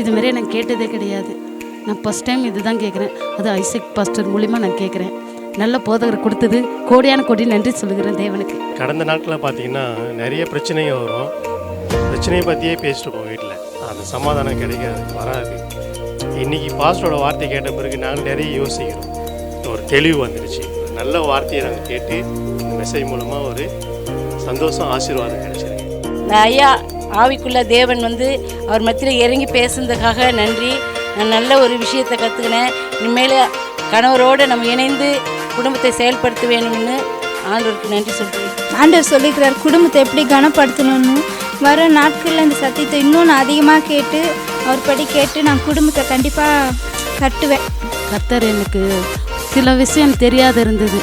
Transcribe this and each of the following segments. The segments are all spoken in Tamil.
இதுமாரியே நான் கேட்டதே கிடையாது. நான் ஃபஸ்ட் டைம் இது தான் கேட்குறேன். அது ஐசக் பாஸ்டர் மூலிமா நான் கேட்குறேன். நல்ல போதகர் கொடுத்தது கோடியான கோடி நன்றி சொல்லுகிறேன் தேவனுக்கு. கடந்த நாட்களில் பார்த்தீங்கன்னா நிறைய பிரச்சனைகள் வரும். பிரச்சனையை பற்றியே பேசிட்டுருப்போம் வீட்டில். அந்த சமாதானம் கிடைக்காது, வராது. இன்றைக்கி பாஸ்டரோட வார்த்தை கேட்ட பிறகு நாங்கள் நிறைய யோசிக்கிறோம். ஒரு தெளிவு வந்துடுச்சு. நல்ல வார்த்தையை நாங்கள் கேட்டு இந்த மெசேஜ் மூலமாக ஒரு சந்தோஷம், ஆசீர்வாதம் கிடைச்சிருக்கு. ஐயா ஆவிக்குள்ள தேவன் அவர் மத்தியில் இறங்கி பேசுனதுக்காக நன்றி. நான் நல்ல ஒரு விஷயத்தை கற்றுக்கினேன். இனிமேல் கணவரோடு நம்ம இணைந்து குடும்பத்தை செயல்படுத்த வேணும்னு ஆண்டவருக்கு நன்றி சொல்கிறேன். ஆண்டவர் சொல்லிக்கிறார் குடும்பத்தை எப்படி கனப்படுத்தணும்னு. வர நாட்களில் இந்த சத்தியத்தை இன்னும் நான் அதிகமாக கேட்டு அவர் படி கேட்டு நான் குடும்பத்தை கண்டிப்பாக கட்டுவேன். கர்த்தர் எனக்கு சில விஷயம் தெரியாத இருந்தது.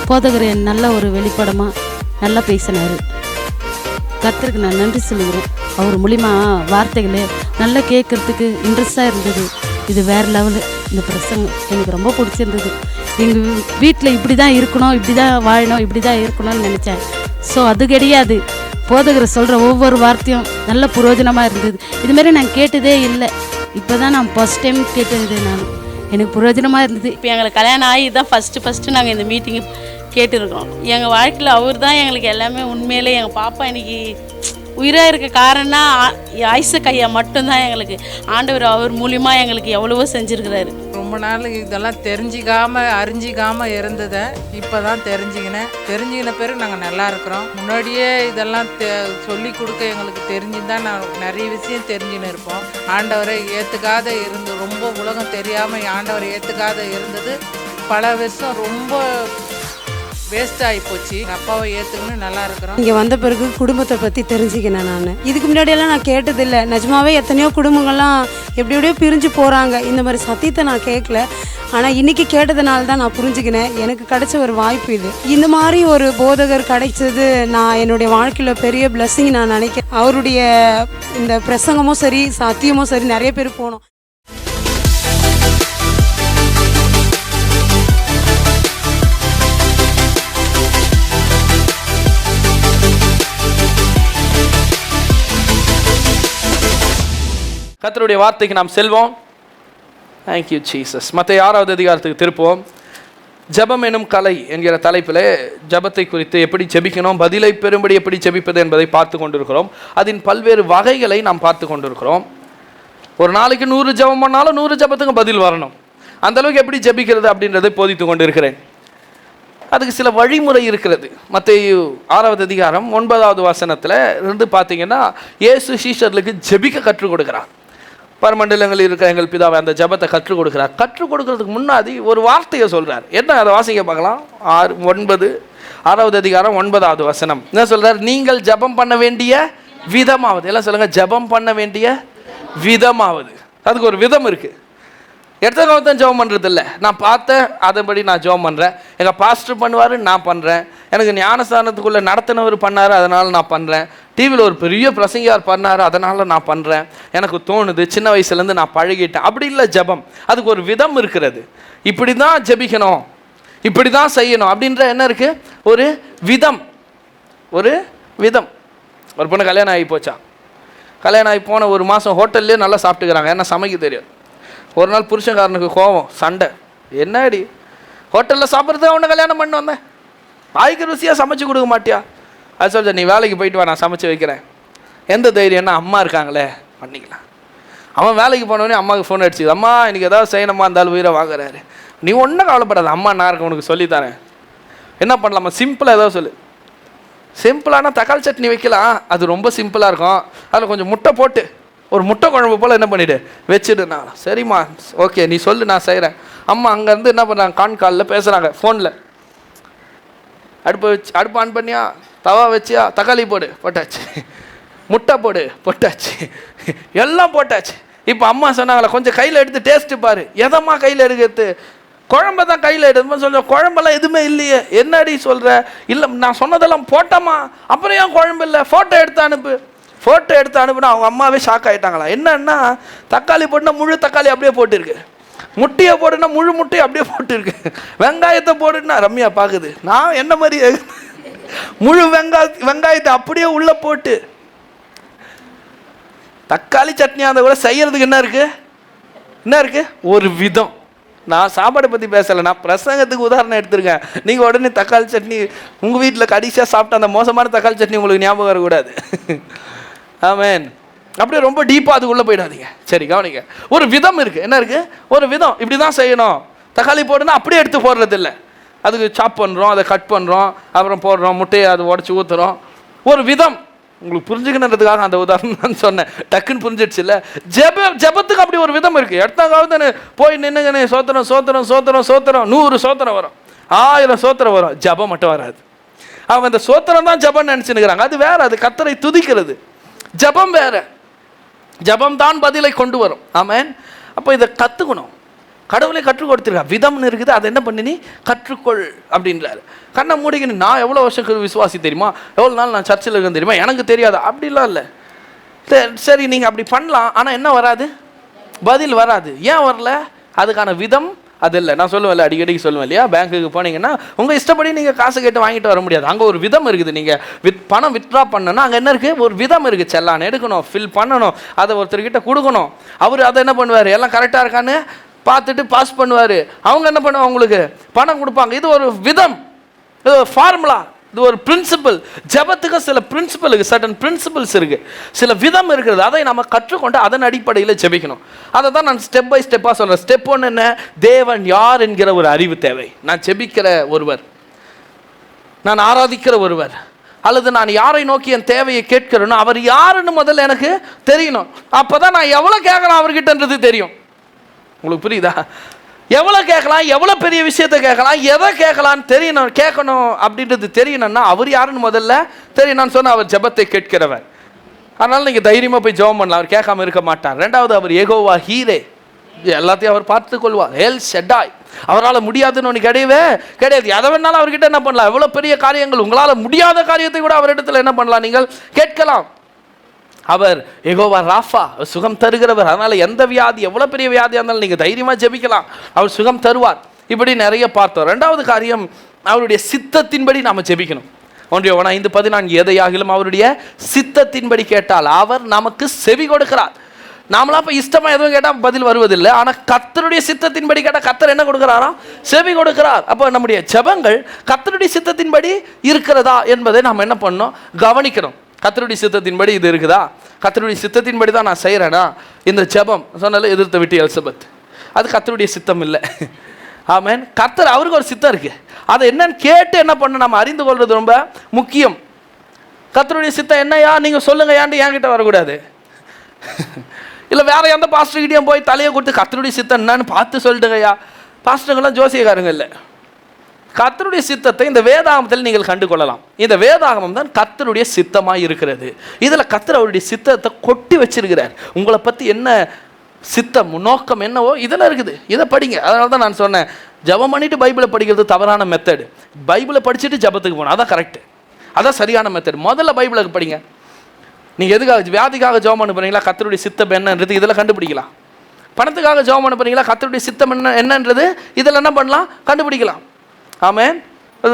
போதகர் நல்ல ஒரு வெளிப்படமாக நல்லா பேசினார். கர்த்தருக்கு நான் நன்றி சொல்லுகிறேன். அவர் மூலிமா வார்த்தைகளே நல்லா கேட்குறதுக்கு இன்ட்ரெஸ்டாக இருந்தது. இது வேறு லெவலு. இந்த பிரசங்கம் எனக்கு ரொம்ப பிடிச்சிருந்தது. எங்கள் வீட்டில் இப்படி தான் இருக்கணும், இப்படி தான் வாழணும், இப்படி தான் இருக்கணும்னு நினச்சேன். ஸோ அது கிடையாது. போதகரை சொல்கிற ஒவ்வொரு வார்த்தையும் நல்ல பிரயோஜனமாக இருந்தது. இதுமாரி நான் கேட்டதே இல்லை. இப்போ தான் நான் ஃபஸ்ட் டைம் கேட்டது. எனக்கு பிரயோஜனமாக இருந்தது. இப்போ எங்களுக்கு கல்யாணம் ஆகி தான் ஃபஸ்ட்டு நாங்கள் இந்த மீட்டிங்கு கேட்டுருக்கோம். எங்கள் வாழ்க்கையில் அவர் தான் எங்களுக்கு எல்லாமே. உண்மையிலே எங்கள் பாப்பா இன்றைக்கி உயிராக இருக்க காரணம்னா ஐசக் ஐயா மட்டும்தான். எங்களுக்கு ஆண்டவர் அவர் மூலிமா எங்களுக்கு எவ்வளவோ செஞ்சுருக்கிறாரு. ரொம்ப நாள் இதெல்லாம் அறிஞ்சிக்காமல் இருந்ததை இப்போ தான் தெரிஞ்சுக்கின பிறகு நாங்கள் நல்லா இருக்கிறோம். முன்னாடியே இதெல்லாம் சொல்லி கொடுக்க எங்களுக்கு தெரிஞ்சுதான் நான் நிறைய விஷயம் தெரிஞ்சுன்னு இருப்போம். ஆண்டவரை ஏற்றுக்காத இருந்து ரொம்ப உலகம் தெரியாமல் ஆண்டவரை ஏற்றுக்காத இருந்தது. பல விஷயம் ரொம்ப வேஸ்ட் ஆகி போச்சு. அப்பாவை ஏற்றுக்கணும் நல்லா இருக்கிறோம். இங்கே வந்த பிறகு குடும்பத்தை பற்றி தெரிஞ்சுக்கினேன். நான் இதுக்கு முன்னாடியெல்லாம் நான் கேட்டதில்லை. நிஜமாவே எத்தனையோ குடும்பங்கள்லாம் எப்படியோ பிரிஞ்சு போகிறாங்க. இந்த மாதிரி சத்தியத்தை நான் கேட்கல. ஆனால் இன்றைக்கி கேட்டதுனால தான் நான் புரிஞ்சுக்கினேன். எனக்கு கிடைச்ச ஒரு வாய்ப்பு இது. இந்த மாதிரி ஒரு போதகர் கிடைச்சது நான் என்னுடைய வாழ்க்கையில் பெரிய பிளஸ்ஸிங் நான் நினைக்கிறேன். அவருடைய இந்த பிரசங்கமும் சரி சத்தியமும் சரி நிறைய பேர் போனோம். கர்த்தருடைய வார்த்தைக்கு நாம் செல்வோம். Thank you Jesus. மற்ற 6வது அதிகாரத்துக்கு திருப்போம். ஜெபம் எனும் கலை என்கிற தலைப்பில் ஜெபத்தை குறித்து எப்படி ஜெபிக்கணும், பதிலை பெறும்படி எப்படி ஜெபிப்பது என்பதை பார்த்து கொண்டிருக்கிறோம். அதன் பல்வேறு வகைகளை நாம் பார்த்து கொண்டிருக்கிறோம். ஒரு நாளைக்கு 100 ஜெபம் பண்ணாலும் 100 ஜெபத்துக்கு பதில் வரணும். அந்தளவுக்கு எப்படி ஜெபிக்கிறது அப்படின்றதை போதித்து கொண்டிருக்கிறேன். அதுக்கு சில வழிமுறை இருக்கிறது. மத்தேயு 6வது அதிகாரம் 9வது வசனத்தில் இருந்து பார்த்தீங்கன்னா இயேசு சீஷர்களுக்கு ஜெபிக்க கற்றுக் கொடுக்கிறார். பரமண்டலங்களில் இருக்கிற எங்கள் பிதாவை அந்த ஜெபத்தை கற்றுக் கொடுக்கிறார். கற்றுக் கொடுக்கறதுக்கு முன்னாடி ஒரு வார்த்தையை சொல்கிறார். என்ன அதை வாசிக்க பார்க்கலாம். 6வது அதிகாரம் 9வது வசனம் என்ன சொல்கிறார்? நீங்கள் ஜெபம் பண்ண வேண்டிய விதமாவது. எல்லாம் சொல்லுங்கள், ஜெபம் பண்ண வேண்டிய விதமாவது. அதுக்கு ஒரு விதம் இருக்குது. எடுத்தவங்க தான் ஜெபம் பண்ணுறது இல்லை. நான் பார்த்தேன், அதன்படி நான் ஜெபம் பண்ணுறேன். எங்கள் பாஸ்டர் பண்ணுவார், நான் பண்ணுறேன். எனக்கு ஞானஸ்தானத்துக்குள்ளே நடத்தினவர் பண்ணார், அதனால் நான் பண்ணுறேன். டிவியில் ஒரு பெரிய பிரசங்கியார் பண்ணார், அதனால் நான் பண்ணுறேன். எனக்கு தோணுது, சின்ன வயசுலேருந்து நான் பழகிட்டேன். அப்படி இல்லை ஜெபம். அதுக்கு ஒரு விதம் இருக்கிறது. இப்படி தான் ஜெபிக்கணும், இப்படி தான் செய்யணும் அப்படின்ற என்ன இருக்குது? ஒரு விதம். ஒரு பொண்ணு கல்யாணம் ஆகி போச்சா. கல்யாணம் ஆகி போன ஒரு மாதம் ஹோட்டல்லே நல்லா சாப்பிட்டுக்கிறாங்க. ஏன்னா சமைக்க தெரியும். ஒரு நாள் புருஷன்காரனுக்கு கோவம், சண்டை. என்னடி ஹோட்டலில் சாப்பிட்றதுக்கு அவனை கல்யாணம் பண்ணி வந்தேன், வாய்க்கு ருசியாக சமைச்சு கொடுக்க மாட்டியா? அது சொல்ல, நீ வேலைக்கு போயிட்டு வா, நான் சமைச்சு வைக்கிறேன். எந்த தைரியம்னா அம்மா இருக்காங்களே, பண்ணிக்கலாம். அவன் வேலைக்கு போனோடனே அம்மாவுக்கு ஃபோன் அடிச்சு, அம்மா எனக்கு ஏதாவது செய்யணுமா இருந்தாலும் உயிரை வாங்குறாரு. நீ ஒன்றும் கவலைப்படாத, அம்மா நான் இருக்க உனக்கு சொல்லித்தரேன். என்ன பண்ணலாமா? சிம்பிளாக ஏதாவது சொல்லு. சிம்பிளானா தக்காளி சட்னி வைக்கலாம், அது ரொம்ப சிம்பிளாக இருக்கும். அதில் கொஞ்சம் முட்டை போட்டு ஒரு முட்டை குழம்பு போல் என்ன பண்ணிவிடு வச்சுடுண்ணா. சரிம்மா, ஓகே, நீ சொல்லு, நான் செய்கிறேன். அம்மா அங்கேருந்து என்ன பண்ணுறாங்க, காலில் பேசுகிறாங்க ஃபோனில். அடுப்பு ஆன் பண்ணியா, தவா வச்சியா, தக்காளி போட்டாச்சு, முட்டை போட்டாச்சு, எல்லாம் போட்டாச்சு. இப்போ அம்மா சொன்னாங்களே, கொஞ்சம் கையில் எடுத்து டேஸ்ட்டு பாரு. எதம்மா கையில் எடுக்கிறது? குழம்ப தான் கையில் எடுத்து சொல்கிற, குழம்பெல்லாம் எதுவுமே இல்லையே. என்னடி சொல்கிற? இல்லை, நான் சொன்னதெல்லாம் போட்டோமா, அப்புறம் ஏன் குழம்பு இல்லை? ஃபோட்டோ எடுத்து அனுப்புனா அவங்க அம்மாவே ஷாக் ஆகிட்டாங்களா. என்னன்னா, தக்காளி போட்டுனா முழு தக்காளி அப்படியே போட்டுருக்கு, முட்டையை போட்டுனா முழு முட்டையை அப்படியே போட்டுருக்கு, வெங்காயத்தை போட்டுன்னா ரம்யா பார்க்குது. நான் என்ன மாதிரி முழு வெங்காயத்தை அப்படியே உள்ளே போட்டு தக்காளி சட்னி அதை கூட செய்யறதுக்கு என்ன இருக்கு ஒரு விதம். நான் சாப்பாடை பற்றி பேசலை, நான் பிரசங்கத்துக்கு உதாரணம் எடுத்திருக்கேன். நீங்கள் உடனே தக்காளி சட்னி உங்கள் வீட்டில் கடைசியாக சாப்பிட்ட அந்த மோசமான தக்காளி சட்னி உங்களுக்கு ஞாபகம் வரக்கூடாது. ஆமேன். அப்படியே ரொம்ப டீப்பாக அதுக்குள்ளே போயிடாதீங்க. சரி, கவனிங்க. ஒரு விதம் இருக்குது. என்ன இருக்குது? ஒரு விதம். இப்படி தான் செய்யணும். தக்காளி போடுன்னா அப்படியே எடுத்து போடுறது இல்லை, அதுக்கு சாப் பண்ணுறோம், அதை கட் பண்ணுறோம், அப்புறம் போடுறோம், முட்டையை அதை உடச்சி ஊற்றுறோம். ஒரு விதம். உங்களுக்கு புரிஞ்சுக்கணுன்றதுக்காக அந்த உதாரணம் நான் சொன்னேன். டக்குன்னு புரிஞ்சிடுச்சு இல்லை? ஜெபத்துக்கு அப்படி ஒரு விதம் இருக்குது. எடுத்தாக்காவது போய் நின்னுங்கன்னு சோத்திரம் 100 சோத்திரம் வரும், 1000 சோத்திரம் வரும், ஜெபம் மட்டும் வராது. அவன் அந்த சோத்திரம் தான் ஜெபம் நினச்சினுக்கிறாங்க. அது வேற, அது கர்த்தரை துதிக்கிறது. ஜெபம் வேற. ஜெபம் தான் பதிலை கொண்டு வரும். ஆமேன். அப்போ இதை கற்றுக்கணும். கடவுளை கற்றுக் கொடுத்துருக்கா. விதம்னு இருக்குது, அதை என்ன பண்ணி நீ கற்றுக்கொள் அப்படின்றாரு. கண்ணை மூடிக்கணும். நான் எவ்வளோ வருஷம் விசுவாசி தெரியுமா, எவ்வளோ நாள் நான் சர்ச்சில் இருக்கேன் தெரியுமா, எனக்கு தெரியாது அப்படிலாம் இல்லை. சரி, நீங்கள் அப்படி பண்ணலாம், ஆனால் என்ன வராது? பதில் வராது. ஏன் வரல? அதுக்கான விதம் அது இல்லை. நான் சொல்லுவேன், அடிக்கடி சொல்லுவேன் இல்லையா, பேங்க்குக்கு போனீங்கன்னா உங்கள் இஷ்டப்படி நீங்கள் காசு கேட்டு வாங்கிட்டு வர முடியாது. அங்கே ஒரு விதம் இருக்குது. நீங்கள் பணம் வித்ட்ரா பண்ணணும்னா அங்கே என்ன இருக்குது? ஒரு விதம் இருக்குது. செல்லான் எடுக்கணும், ஃபில் பண்ணணும், அதை ஒருத்தர்கிட்ட கொடுக்கணும். அவர் அதை என்ன பண்ணுவார்? எல்லாம் கரெக்டாக இருக்கான்னு பார்த்துட்டு பாஸ் பண்ணுவார். அவங்க என்ன பண்ணுவாங்க? உங்களுக்கு பணம் கொடுப்பாங்க. இது ஒரு விதம், இது ஒரு ஃபார்முலா, இது ஒரு பிரின்சிபல். ஜெபத்துக்கு சில பிரின்சிபல் இருக்குது, சர்டன் பிரின்சிபல்ஸ் இருக்குது, சில விதம் இருக்கிறது. அதை நம்ம கற்றுக்கொண்டு அதன் அடிப்படையில் ஜெபிக்கணும். அதை தான் நான் ஸ்டெப் பை ஸ்டெப்பாக சொல்கிறேன். ஸ்டெப் 1 என்ன? தேவன் யார் என்கிற ஒரு அறிவு தேவை. நான் ஜெபிக்கிற ஒருவர், நான் ஆராதிக்கிற ஒருவர், அல்லது நான் யாரை நோக்கி என் தேவையை கேட்கிறேனோ அவர் யாருன்னு முதல்ல எனக்கு தெரியணும். அப்போ தான் நான் எவ்வளோ கேட்கலாம் அவர்கிட்டன்றது தெரியும். உங்களுக்கு புரியுதா? எவ்வளோ கேட்கலாம், எவ்வளோ பெரிய விஷயத்தை கேட்கலாம், எதை கேட்கலான்னு தெரியணும். கேட்கணும் அப்படின்றது தெரியணும்னா அவர் யாருன்னு முதல்ல தெரியணும்னு சொன்னால் அவர் ஜெபத்தை கேட்கிறவர். அதனால் நீங்கள் தைரியமாக போய் ஜெபம் பண்ணலாம், அவர் கேட்காம இருக்க மாட்டார். ரெண்டாவது, அவர் யெகோவா ஹீரே, எல்லாத்தையும் அவர் பார்த்து கொள்வார். எல் ஷெட்டாய், அவரால் முடியாதுன்னு ஒன்று கிடையவே கிடையாது. எதை வேணாலும் அவர்கிட்ட என்ன பண்ணலாம்? எவ்வளோ பெரிய காரியங்கள், உங்களால் முடியாத காரியத்தை கூட அவரிடத்துல என்ன பண்ணலாம்? நீங்கள் கேட்கலாம். அவர் யெகோவா ராஃபா, சுகம் தருகிறவர். அதனால் எந்த வியாதி, எவ்வளோ பெரிய வியாதியாக இருந்தாலும் நீங்கள் தைரியமாக ஜெபிக்கலாம், அவர் சுகம் தருவார். இப்படி நிறைய பார்த்தோம். ரெண்டாவது காரியம், அவருடைய சித்தத்தின்படி நாம் ஜெபிக்கணும். 1 யோவான் 5:14, எதையாகிலும் அவருடைய சித்தத்தின்படி கேட்டால் அவர் நமக்கு செவி கொடுக்கிறார். நாமளா இப்போ இஷ்டமாக எதுவும் கேட்டால் பதில் வருவதில்லை. ஆனால் கர்த்தருடைய சித்தத்தின்படி கேட்டால் கர்த்தர் என்ன கொடுக்குறாரா? செவி கொடுக்கிறார். அப்போ நம்முடைய ஜெபங்கள் கர்த்தருடைய சித்தத்தின்படி இருக்கிறதா என்பதை நாம் என்ன பண்ணணும்? கவனிக்கணும். கர்த்தருடைய சித்தத்தின்படி இது இருக்குதா? கர்த்தருடைய சித்தத்தின்படி தான் நான் செய்கிறேன்னா? இந்த ஜெபம் சொன்னால எதிர்த்த விட்டு எலிசபெத், அது கர்த்தருடைய சித்தம் இல்லை. ஆமேன். கர்த்தர் அவருக்கு ஒரு சித்தம் இருக்குது. அதை என்னன்னு கேட்டு என்ன பண்ண நம்ம அறிந்து கொள்வது ரொம்ப முக்கியம். கர்த்தருடைய சித்தம் என்னையா நீங்கள் சொல்லுங்க, ஏன்ட்டு என்கிட்ட வரக்கூடாது. இல்லை வேற எந்த பாஸ்டர்கிட்டையும் போய் தலையை கொடுத்து கர்த்தருடைய சித்தம் என்னன்னு பார்த்து சொல்லிட்டுங்கய்யா. பாஸ்டருங்கெல்லாம் ஜோசியக்காரங்க இல்லை. கர்த்தருடைய சித்தத்தை இந்த வேதாகமத்தில் நீங்கள் கண்டு கொள்ளலாம். இந்த வேதாகமம் தான் கர்த்தருடைய சித்தமாக இருக்கிறது. இதில் கர்த்தர் அவருடைய சித்தத்தை கொட்டி வச்சிருக்கிறார். உங்களை பற்றி என்ன சித்தம், நோக்கம் என்னவோ இதில் இருக்குது. இதை படிங்க. அதனால தான் நான் சொன்னேன், ஜெபம் பண்ணிட்டு பைபிளை படிக்கிறது தவறான மெத்தடு. பைபிளை படிச்சுட்டு ஜெபத்துக்கு போகணும், அதான் கரெக்டு, அதான் சரியான மெத்தட். முதல்ல பைபிளுக்கு படிங்க. நீங்கள் எதுக்காக வியாதிக்காக ஜெபம் பண்ண போகிறீங்களா? கர்த்தருடைய சித்தம் என்னன்றது இதில் கண்டுபிடிக்கலாம். பணத்துக்காக ஜெபம் பண்ண போகிறீங்களா? கர்த்தருடைய சித்தம் என்னன்றது இதில் என்ன பண்ணலாம்? கண்டுபிடிக்கலாம். ஆமேன்.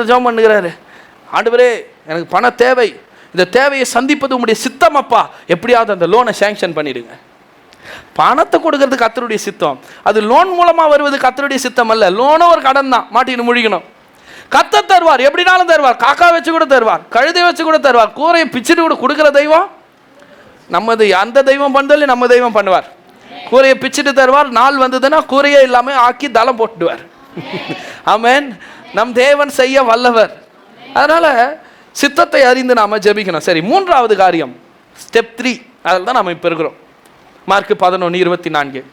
ஜெபம் பண்ணுகிறாரு, ஆண்டவரே எனக்கு பண தேவை, இந்த தேவையை சந்திப்பது உங்களுடைய சித்தம் அப்பா, எப்படியாவது அந்த லோனை சேங்ஷன் பண்ணிடுங்க. பணத்தை கொடுக்கறது கர்த்தருடைய சித்தம். அது லோன் மூலமாக வருவது கர்த்தருடைய சித்தம் அல்ல. லோனும் ஒரு கடன் தான், மாட்டின்னு முழிக்கணும். கர்த்தர் தருவார், எப்படினாலும் தருவார். காக்கா வச்சு கூட தருவார், கழுதை வச்சு கூட தருவார், கூரையை பிச்சுட்டு கூட கொடுக்குற தெய்வம் நம்மது. அந்த தெய்வம் பண்ணல, நம்ம தெய்வம் பண்ணுவார். கூரையை பிச்சுட்டு தருவார். நாள் வந்ததுன்னா கூரையே இல்லாமல் ஆக்கி தளம் போட்டுடுவார். ஆமேன். நம் தேவன் செய்ய வல்லவர். அதனால சித்தத்தை அறிந்து நாம ஜெபிக்கணும். சரி, மூன்றாவது காரியம், ஸ்டெப் 3, அதில் தான் நாம் இப்போ இருக்கிறோம். மார்க் 11:24,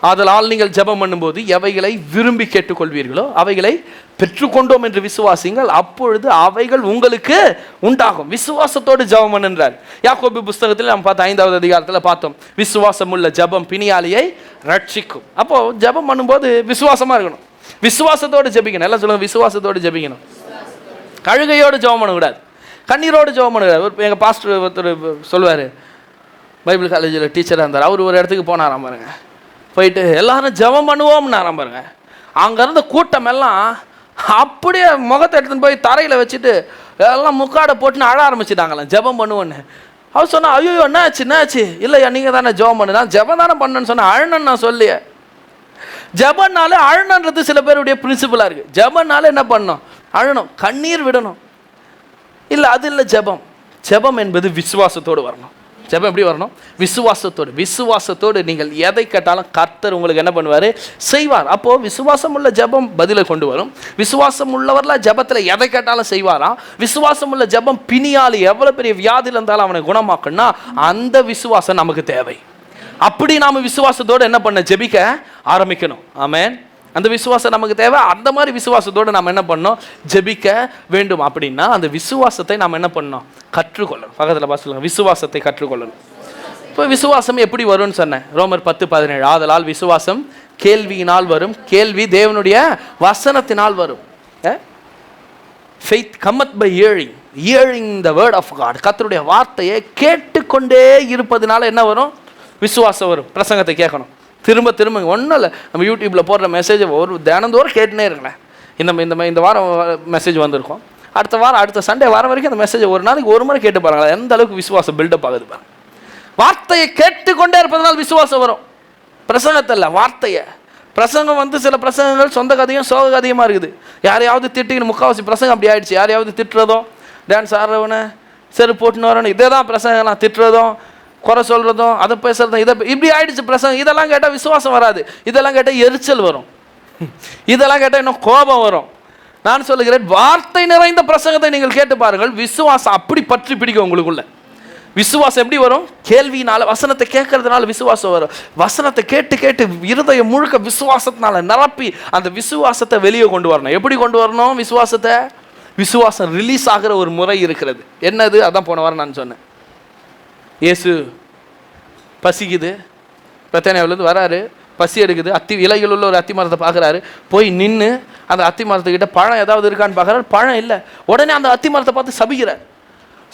ஆதலால் நீங்கள் ஜெபம் பண்ணும்போது எவைகளை விரும்பி கேட்டுக்கொள்வீர்களோ அவைகளை பெற்றுக்கொண்டோம் என்று விசுவாசிங்கள், அப்பொழுது அவைகள் உங்களுக்கு உண்டாகும். விசுவாசத்தோடு ஜெபம் பண்ணுன்றார். யாக்கோபு புஸ்தகத்தில் நம்ம பார்த்தோம், 5வது அதிகாரத்தில் பார்த்தோம், விசுவாசம் உள்ள ஜெபம் பிணியாளியை ரட்சிக்கும். அப்போ ஜெபம் பண்ணும்போது விசுவாசமாக இருக்கணும், விசுவாசத்தோடு ஜெபிக்கணும். எல்லாம் சொல்லுங்க, விசுவாசத்தோடு ஜெபிக்கணும். கழுகையோடு ஜெபம் பண்ணக்கூடாது, கண்ணீரோடு ஜெபம் பண்ணக்கூடாது. எங்கள் பாஸ்டர் ஒருத்தர் சொல்லுவார், பைபிள் காலேஜில் டீச்சராக இருந்தார். அவர் ஒரு இடத்துக்கு போனாராம் பாருங்க, போயிட்டு எல்லாரும் ஜெபம் பண்ணுவோம்னாராம் பாருங்க. அங்கேருந்து கூட்டம் எல்லாம் அப்படியே முகத்தை எடுத்துன்னு போய் தரையில் வச்சுட்டு எல்லாம் முக்காடை போட்டுன்னு அழ ஆரம்பிச்சுட்டாங்களாம் ஜெபம் பண்ணுவோன்னு. அவர் சொன்னா, ஐயோ என்னாச்சு? இல்லையா நீங்கள் தானே ஜெபம் பண்ணு. நான் ஜெபம் தானே பண்ணேன்னு சொன்னேன், அழணுன்னு நான் சொல்லியே. ஜெபனாலே அழணுன்றது சில பேருடைய பிரின்சிபலாக இருக்குது. ஜெபனால என்ன பண்ணணும்? அழணும், கண்ணீர் விடணும். இல்லை, அது இல்லை ஜெபம். ஜெபம் என்பது விசுவாசத்தோடு வரணும். ஜெபம் எப்படி வரணும்? விசுவாசத்தோடு நீங்கள் எதை கேட்டாலும் கர்த்தர் உங்களுக்கு என்ன பண்ணுவார்? செய்வார். அப்போது விசுவாசம் உள்ள ஜெபம் பதிலை கொண்டு வரும். விசுவாசம் உள்ளவர்லாம் ஜெபத்தில் எதை கேட்டாலும் செய்வாராம். விசுவாசம் உள்ள ஜெபம் பிணியால் எவ்வளோ பெரிய வியாதியில் இருந்தாலும் அவனை குணமாக்குன்னா அந்த விசுவாசம் நமக்கு தேவை. அப்படி நாம் விசுவாசத்தோடு என்ன பண்ண? ஜெபிக்க ஆரம்பிக்கணும். ஆமென். அந்த விசுவாசம் நமக்கு தேவை. அந்த மாதிரி விசுவாசத்தோடு நாம் என்ன பண்ணோம்? ஜெபிக்க வேண்டும். அப்படின்னா அந்த விசுவாசத்தை நாம் என்ன பண்ணோம்? கற்றுக்கொள்ளணும். பக்கத்தில் பார்த்து விசுவாசத்தை கற்றுக்கொள்ளணும். இப்போ விசுவாசம் எப்படி வரும்னு சொன்னேன். ரோமர் 10:17. ஆதலால் விசுவாசம் கேள்வியினால் வரும், கேள்வி தேவனுடைய வசனத்தினால் வரும். Faith cometh by hearing the word of God. கர்த்தருடைய வார்த்தையை கேட்டுக்கொண்டே இருப்பதனால என்ன வரும்? விசுவாசம் வரும். பிரசங்கத்தை கேட்கணும், திரும்ப ஒன்றும் இல்லை. நம்ம யூடியூப்பில் போடுற மெசேஜை ஒரு தினந்தோறும் கேட்டுனே இருங்களேன். இந்த வாரம் மெசேஜ் வந்திருக்கோம், அடுத்த சண்டே வாரம் வரைக்கும் அந்த மெசேஜை ஒரு நாளைக்கு ஒரு முறை கேட்டு பாருங்களேன். எந்த அளவுக்கு விசுவாசம் பில்டப் ஆகுது பாருங்க. வார்த்தையை கேட்டுக்கொண்டே இருப்பதனால் விசுவாசம் வரும். பிரசங்கத்தில் வார்த்தையை. பிரசங்கம் சில பிரசங்கங்கள் சொந்த கதையும் சோக கதையுமா இருக்குது. யாரையாவது திட்டிக்கின்னு முக்கால்வாசி பிரசங்கம் அப்படி ஆயிடுச்சு. யாரையாவது திட்டுறதும், டான்ஸ் ஆடுறவனை, செருப்பு போட்டுன்னு வரணும், இதே தான் பிரசங்கம்லாம். திட்டுறதும், குறை சொல்கிறதும், அதை பேசுகிறதும், இப்படி ஆயிடுச்சு பிரசங்கம். இதெல்லாம் கேட்டால் விசுவாசம் வராது. இதெல்லாம் கேட்டால் எரிச்சல் வரும். இதெல்லாம் கேட்டால் இன்னும் கோபம் வரும். நான் சொல்லுகிறேன், வார்த்தை நிறைந்த பிரசங்கத்தை நீங்கள் கேட்டு பாருங்கள். விசுவாசம் அப்படி பற்றி பிடிக்கும் உங்களுக்குள்ள. விசுவாசம் எப்படி வரும்? கேள்வியினால. வசனத்தை கேட்கறதுனால விசுவாசம் வரும். வசனத்தை கேட்டு இருதயம் முழுக்க விசுவாசத்தினால நிரப்பி அந்த விசுவாசத்தை வெளியே கொண்டு வரணும். எப்படி கொண்டு வரணும் விசுவாசத்தை? விசுவாசம் ரிலீஸ் ஆகிற ஒரு முறை இருக்கிறது. என்னது? அதான் போன வாரம் நான் சொன்னேன். இயேசு பசிக்குது, பெத்தானியாவிலேருந்து வராரு, பசி எடுக்குது. இலைகள் உள்ள ஒரு அத்தி மரத்தை பார்க்குறாரு. போய் நின்று அந்த அத்தி மரத்துக்கிட்ட பழம் ஏதாவது இருக்கான்னு பார்க்குறாரு. பழம் இல்லை. உடனே அந்த அத்தி மரத்தை பார்த்து சபிக்கிறார்.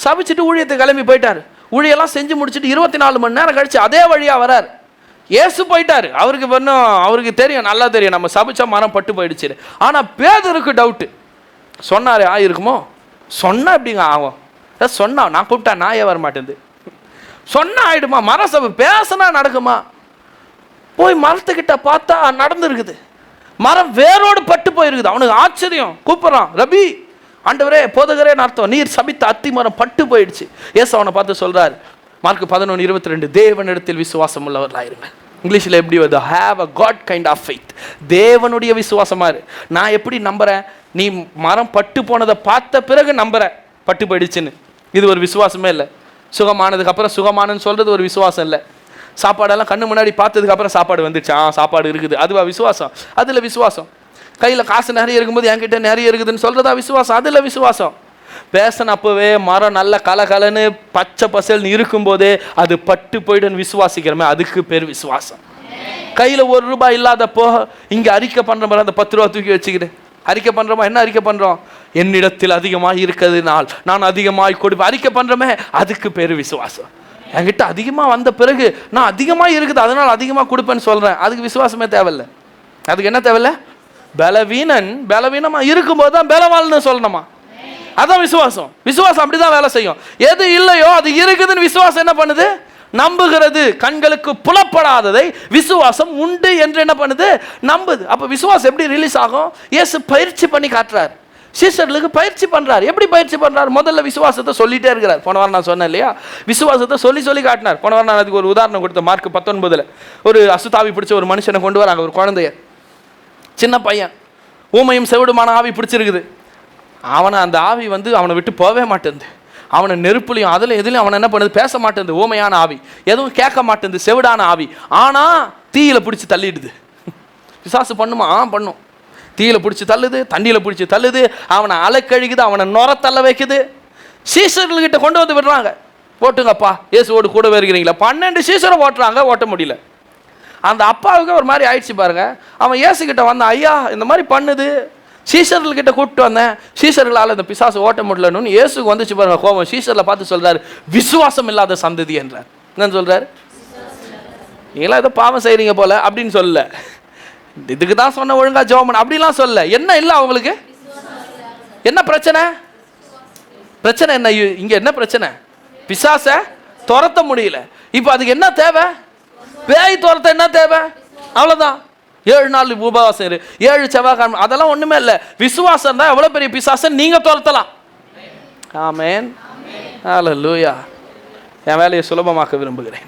சபிச்சுட்டு ஊழியத்தை கிளம்பி போயிட்டார். ஊழியெல்லாம் செஞ்சு முடிச்சுட்டு 24 மணி நேரம் கழிச்சு அதே வழியாக வரார். இயேசு போயிட்டார். அவருக்கு தெரியும், நல்லா தெரியும், நம்ம சபிச்சா மரம் பட்டு போயிடுச்சு. ஆனால் பேதுருக்கு டவுட்டு. சொன்னார் ஆயிருக்குமோ? சொன்னா எப்படிங்க ஆகும்? சொன்னா நான் கூப்பிட்டா நான் ஏன் வர மாட்டேங்குது? சொன்னா ஆயிடுமா? மர சபை பேசினா நடக்குமா? போய் மரத்துக்கிட்ட பார்த்தா நடந்துருக்குது. மரம் வேரோடு பட்டு போயிருக்குது. அவனுக்கு ஆச்சரியம். கூப்பிட்றான், ரபி, ஆண்டவரே, போதகரேன்னு அர்த்தம். நீர் சபித்த அத்தி மரம் பட்டு போயிடுச்சு. ஏசு அவனை பார்த்து சொல்றாரு, மார்க் 11:22, தேவனிடத்தில் விசுவாசம் உள்ளவர்களாயிருங்க. இங்கிலீஷில் எப்படி வருது? Have a God kind of faith. தேவனுடைய விசுவாசமா இரு. நான் எப்படி நம்புறேன்? நீ மரம் பட்டு போனதை பார்த்த பிறகு நம்புற பட்டு போயிடுச்சுன்னு. இது ஒரு விசுவாசமே இல்லை. சுகமானதுக்கு அப்புறம் சுகமானன்னு சொல்றது ஒரு விசுவாசம் இல்லை. சாப்பாடெல்லாம் கண்ணு முன்னாடி பார்த்ததுக்கு அப்புறம் சாப்பாடு வந்துச்சு, சாப்பாடு இருக்குது, அதுவா விசுவாசம்? அதில் விசுவாசம். கையில் காசு நிறைய இருக்கும்போது என்கிட்ட நிறைய இருக்குதுன்னு சொல்றதா விசுவாசம்? அதில் விசுவாசம். பேசன அப்போவே மரம் நல்ல கலகலன்னு பச்சை பசல்னு இருக்கும்போதே அது பட்டு போயிடுன்னு விசுவாசிக்கிறோமே, அதுக்கு பேர் விசுவாசம். கையில் ₹1 இல்லாதப்போ இங்கே அறிக்கை பண்ணுற மாதிரி அந்த 10 ரூபா தூக்கி வச்சுக்கிட்டு அறிக்கை பண்ணுறோமா? என்ன அறிக்கை பண்ணுறோம்? என்னிடத்தில் அதிகமாக இருக்கிறதுனால் நான் அதிகமாக கொடுப்பேன். அறிக்கை பண்ணுறோமே, அதுக்கு பேர் விசுவாசம். என்கிட்ட அதிகமாக வந்த பிறகு நான் அதிகமாக இருக்குது அதனால் அதிகமாக கொடுப்பேன்னு சொல்கிறேன், அதுக்கு விசுவாசமே தேவையில்லை. அதுக்கு என்ன தேவையில்லை? பலவீனமாக இருக்கும்போது தான் பலவாள்னு சொல்லணுமா? அதான் விசுவாசம். விசுவாசம் அப்படி தான் வேலை செய்யும். எது இல்லையோ அது இருக்குதுன்னு விசுவாசம் என்ன பண்ணுது? நம்புகிறது. கண்களுக்கு புலப்படாததை விசுவாசம் உண்டு என்று என்ன பண்ணுது? நம்புது. அப்போ விசுவாசம் எப்படி ரிலீஸ் ஆகும்? இயேசு பயிற்சி பண்ணி காட்டுறார். சீஷர்களுக்கு பயிற்சி பண்றார். எப்படி பயிற்சி பண்றார்? முதல்ல விசுவாசத்தை சொல்லிட்டே இருக்கிறார். போன வாரம் நான் சொன்னேன் இல்லையா, விசுவாசத்தை சொல்லி காட்டினார். போன வாரம் நான் அதுக்கு ஒரு உதாரணம் கொடுத்தேன். மார்க் 19 ஒரு அசுத்தாவி பிடிச்ச ஒரு மனுஷனை கொண்டு வராங்க, ஒரு குழந்தைய, சின்ன பையன், ஊமையும் செவிடுமான ஆவி பிடிச்சிருக்குது. அந்த ஆவி அவனை விட்டு போகவே மாட்டேங்குது. அவனை நெருப்புலையும் அதில் எதுலையும் அவனை என்ன பண்ணுது? பேச மாட்டேங்குது. ஊமையான ஆவி, எதுவும் கேட்க மாட்டேங்குது, செவிடான ஆவி. ஆனால் தீயில பிடிச்சி தள்ளிடுது. பிசாசு பண்ணுமா? பண்ணும். தீயில பிடிச்சி தள்ளுது, தண்ணியில் பிடிச்சி தள்ளுது, அவனை அலைக்கழிக்குது, அவனை நுர தள்ள வைக்குது. சீசர்கள்கிட்ட கொண்டு வந்து விடுறாங்க, போட்டுங்கப்பா, இயேசுவோடு கூட வருகிறீங்களா? 12 சீசரை ஓட்டுறாங்க, ஓட்ட முடியல. அந்த அப்பாவுக்கு ஒரு மாதிரி ஆயிடுச்சு பாருங்க. அவன் இயேசுகிட்ட வந்தான், ஐயா இந்த மாதிரி பண்ணுது, சீசர்கள்கிட்ட கூப்பிட்டு வந்தேன், சீசர்களால் இந்த பிசாசு ஓட்ட முடியலன்னு. இயேசுக்கு வந்துச்சு பாருங்க கோபம். சீசரில் பார்த்து சொல்றாரு, விசுவாசம் இல்லாத சந்ததி என்றார். என்னன்னு சொல்றாரு? நீங்களாம் ஏதோ பாவம் செய்கிறீங்க போல அப்படின்னு சொல்லல, இதுக்கு தான் சொன்ன ஒழுங்கா ஜெபம் பண்ண அப்படிலாம் சொல்ல. என்ன இல்லை அவங்களுக்கு? என்ன பிரச்சனை? பிரச்சனை என்ன இங்க? என்ன பிரச்சனை? பிசாச துரத்த முடியல. இப்போ அதுக்கு என்ன தேவை? பேய் துரத்த என்ன தேவை? அவ்வளோதான். 7 நாள் உபவாசம் இரு, 7 செவ்வாய்க்கிழமை, அதெல்லாம் ஒன்றுமே இல்லை. விசுவாசம் தான் எவ்வளோ பெரிய பிசாசம் நீங்கள் துரத்தலாம். ஆமென், ஹல்லேலூயா. என் வேலையை சுலபமாக்க விரும்புகிறேன்.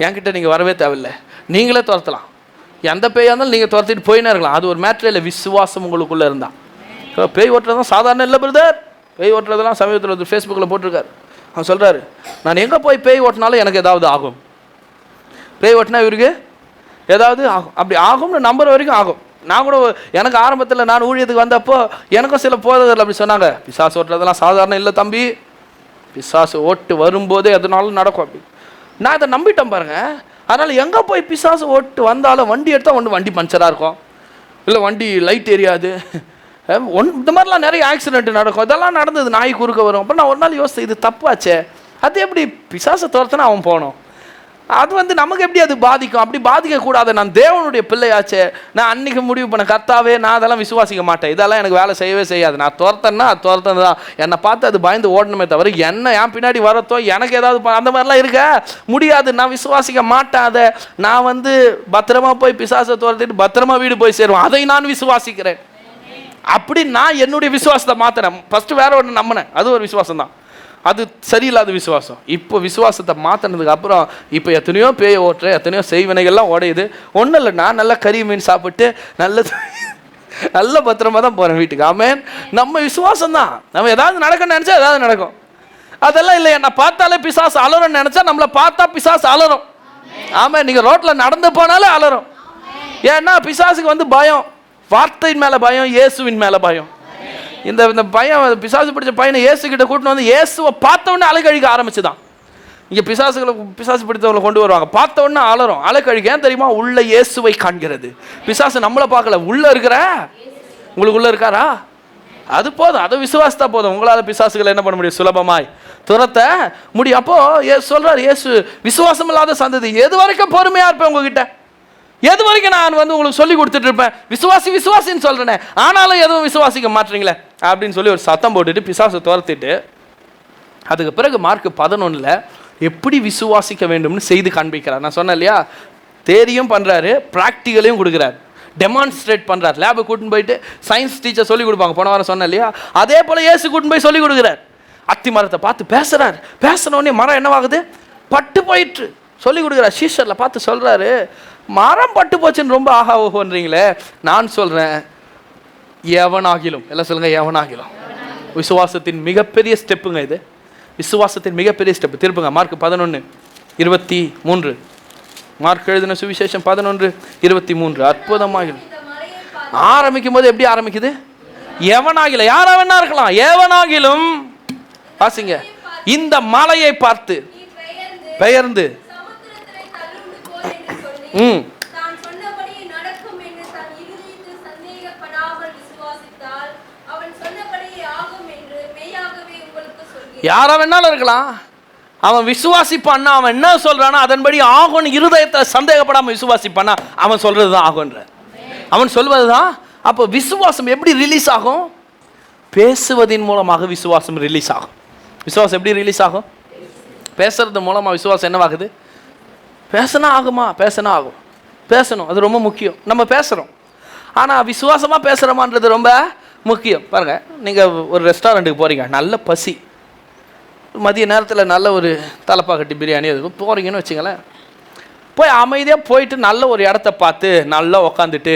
என்கிட்ட நீங்கள் வரவே தேவையில்லை, நீங்களே துரத்தலாம். எந்த பேயாக இருந்தாலும் நீங்கள் துரத்திட்டு போயினே இருக்கலாம். அது ஒரு மேட்ரு இல்லை, விசுவாசம் உங்களுக்குள்ளே இருந்தால். பேய் ஓட்டுறதும் சாதாரண இல்லை பிரதர். பேய் ஓட்டுறதெல்லாம் சமீபத்தில் ஒரு ஃபேஸ்புக்கில் போட்டிருக்காரு. அவன் சொல்கிறாரு, நான் எங்கே போய் பேய் ஓட்டினாலும் எனக்கு ஏதாவது ஆகும். பேய் ஓட்டினா இவருக்கு ஏதாவது ஆகும். அப்படி ஆகும்னு நம்புற வரைக்கும் ஆகும். நான் கூட எனக்கு ஆரம்பத்தில் நான் ஊழியத்துக்கு வந்தப்போ எனக்கும் சில போதகர்கள் அப்படி சொன்னாங்க, பிசாசு ஓட்டுறதெல்லாம் சாதாரண இல்லை தம்பி, பிசாசு ஓட்டு வரும்போதே எதுனாலும் நடக்கும் அப்படி. நான் இதை நம்பிட்டேன் பாருங்க. அதனால் எங்கே போய் பிசாசு ஓட்டு வந்தாலும் வண்டி எடுத்தால் வண்டி பஞ்சராக இருக்கும், இல்லை வண்டி லைட் எரியாது, இந்த மாதிரிலாம் நிறைய ஆக்சிடென்ட் நடக்கும். இதெல்லாம் நடந்தது, நாய் குறுக்க வரும். அப்போ நான் ஒரு நாள் யோசித்தேன், இது தப்பாச்சே, அது எப்படி பிசாசை துரத்துனா அவன் போகணும், அது நமக்கு எப்படி அது பாதிக்கும்? அப்படி பாதிக்கக்கூடாது. நான் தேவனுடைய பிள்ளையாச்சே. நான் அன்றைக்கி முடிவு பண்ண, கர்த்தாவே நான் அதெல்லாம் விசுவாசிக்க மாட்டேன், இதெல்லாம் எனக்கு வேலை செய்யவே செய்யாது. நான் துரத்தன்னா அது துரத்தது தான். என்னை பார்த்து அது பயந்து ஓடணுமே தவிர என்ன என் பின்னாடி வரத்தோ எனக்கு ஏதாவது அந்த மாதிரிலாம் இருக்க முடியாது. நான் விசுவாசிக்க மாட்டேன் அதை. நான் பத்திரமா போய் பிசாசை துரத்திட்டு பத்திரமா வீடு போய் சேருவேன், அதை நான் விசுவாசிக்கிறேன். அப்படி நான் என்னுடைய விசுவாசத்தை மாற்றினேன். ஃபஸ்ட்டு வேற ஒன்று நம்பினேன், அது ஒரு விசுவாசம் தான், அது சரியில்லாத விசுவாசம். இப்போ விசுவாசத்தை மாற்றினதுக்கு அப்புறம் இப்போ எத்தனையோ பேய் ஓட்டுற, எத்தனையோ செய்வினைகள்லாம் உடையுது. ஒன்றும் இல்லை, நான் நல்லா கறி மீன் சாப்பிட்டு நல்ல பத்திரமா தான் போகிறேன் வீட்டுக்கு. ஆமென். நம்ம விசுவாசம் தான். நம்ம ஏதாவது நடக்கணும்னு நினச்சா ஏதாவது நடக்கும். அதெல்லாம் இல்லை, என்னை பார்த்தாலே பிசாசு அலறும்னு நினச்சா நம்மளை பார்த்தா பிசாசு அலறும். ஆமாம், நீங்கள் ரோட்டில் நடந்து போனாலே அலறும். ஏன்னா பிசாசுக்கு பயம், வார்த்தையின் மேலே பயம், இயேசுவின் மேலே பயம். இந்த பையன் பிசாசு பிடிச்ச பையனை இயேசுக்கிட்ட கூட்டின்னு இயேசுவை பார்த்தவொடனே அலைக்கழிக்க ஆரம்பிச்சுதான். இங்கே பிசாசு பிடித்தவங்களை கொண்டு வருவாங்க, பார்த்தவொடனே அலறும், அலைக்கழிக்க. ஏன் தெரியுமா? உள்ள இயேசுவை காண்கிறது. பிசாசு நம்மளை பார்க்கல, உள்ள இருக்கிற உங்களுக்குள்ள இருக்காரா? அது போதும், அது விசுவாசத்தா போதும். உங்களால் பிசாசுகளை என்ன பண்ண முடியும்? சுலபமாய் துரத்த முடியும். அப்போ சொல்றாரு இயேசு, விசுவாசம் இல்லாத சந்ததி, எது வரைக்கும் பொறுமையா இருப்பேன் உங்ககிட்ட? எது வரைக்கும் நான் உங்களுக்கு சொல்லி கொடுத்துட்டு இருப்பேன்? விசுவாசின்னு சொல்றேனே, ஆனாலும் எதுவும் விசுவாசிக்க மாட்டீங்களே அப்படின்னு சொல்லி ஒரு சத்தம் போட்டுட்டு பிசாசை துரத்திட்டு, அதுக்கு பிறகு மார்க் 11 எப்படி விசுவாசிக்க வேண்டும்னு செய்து காண்பிக்கிறார். நான் சொன்னேன் இல்லையா, தேரியும் பண்றாரு, ப்ராக்டிகலையும் கொடுக்குறாரு, டெமான்ஸ்ட்ரேட் பண்றாரு. லேபு கூட்டின்னு போயிட்டு சயின்ஸ் டீச்சர் சொல்லி கொடுப்பாங்க, போன வாரம் சொன்னேன் இல்லையா, அதே போல இயேசு கூட்டின்னு போய் சொல்லி கொடுக்குறார். அத்தி மரத்தை பார்த்து பேசுறாரு, பேசினோடனே மரம் என்னவாகுது? பட்டு போயிட்டு சொல்லி கொடுக்குறார். சீஷரில் பார்த்து சொல்றாரு, மரம் பட்டு போச்சுன்னு ரொம்ப ஆஹா ஓஹோன்றீங்களே, நான் சொல்றேன் எவனாகிலும், எல்லாம் சொல்லுங்க எவனாகிலும். விசுவாசத்தின் மிகப்பெரிய ஸ்டெப்புங்க இது, விசுவாசத்தின் மிகப்பெரிய ஸ்டெப். திருப்புங்க மார்க் 11:23. மார்க் எழுதின சுவிசேஷம் 11:23. அற்புதமாக ஆரம்பிக்கும் போது எப்படி ஆரம்பிக்குது? எவனாகிலும், யாரா வேணா இருக்கலாம், எவனாகிலும் வாசிங்க, இந்த மலையை பார்த்து பெயர்ந்து யாரா வேணாலும் இருக்கலாம். அவன் விசுவாசிப்பான்னா, அவன் என்ன சொல்றானா அதன்படி ஆகும்னு இருதயத்தை சந்தேகப்படாம விசுவாசிப்பானா அவன் சொல்றதுதான் ஆகுன்ற, அவன் சொல்வதுதான். அப்போ விசுவாசம் எப்படி ரிலீஸ் ஆகும்? பேசுவதின் மூலமாக விசுவாசம் ரிலீஸ் ஆகும். விசுவாசம் எப்படி ரிலீஸ் ஆகும்? பேசுறது மூலமாக விசுவாசம் என்னவாகுது? பேசினா ஆகுமா? பேசினா ஆகும், பேசணும், அது ரொம்ப முக்கியம். நம்ம பேசுகிறோம், ஆனால் விசுவாசமாக பேசுகிறோமான்றது ரொம்ப முக்கியம். பாருங்கள், நீங்கள் ஒரு ரெஸ்டாரண்ட்டுக்கு போகிறீங்க, நல்ல பசி, மதிய நேரத்தில் நல்ல ஒரு தலைப்பாக்கட்டி பிரியாணி அது போகிறீங்கன்னு வச்சுங்களேன், போய் அமைதியாக போயிட்டு நல்ல ஒரு இடத்த பார்த்து நல்லா உக்காந்துட்டு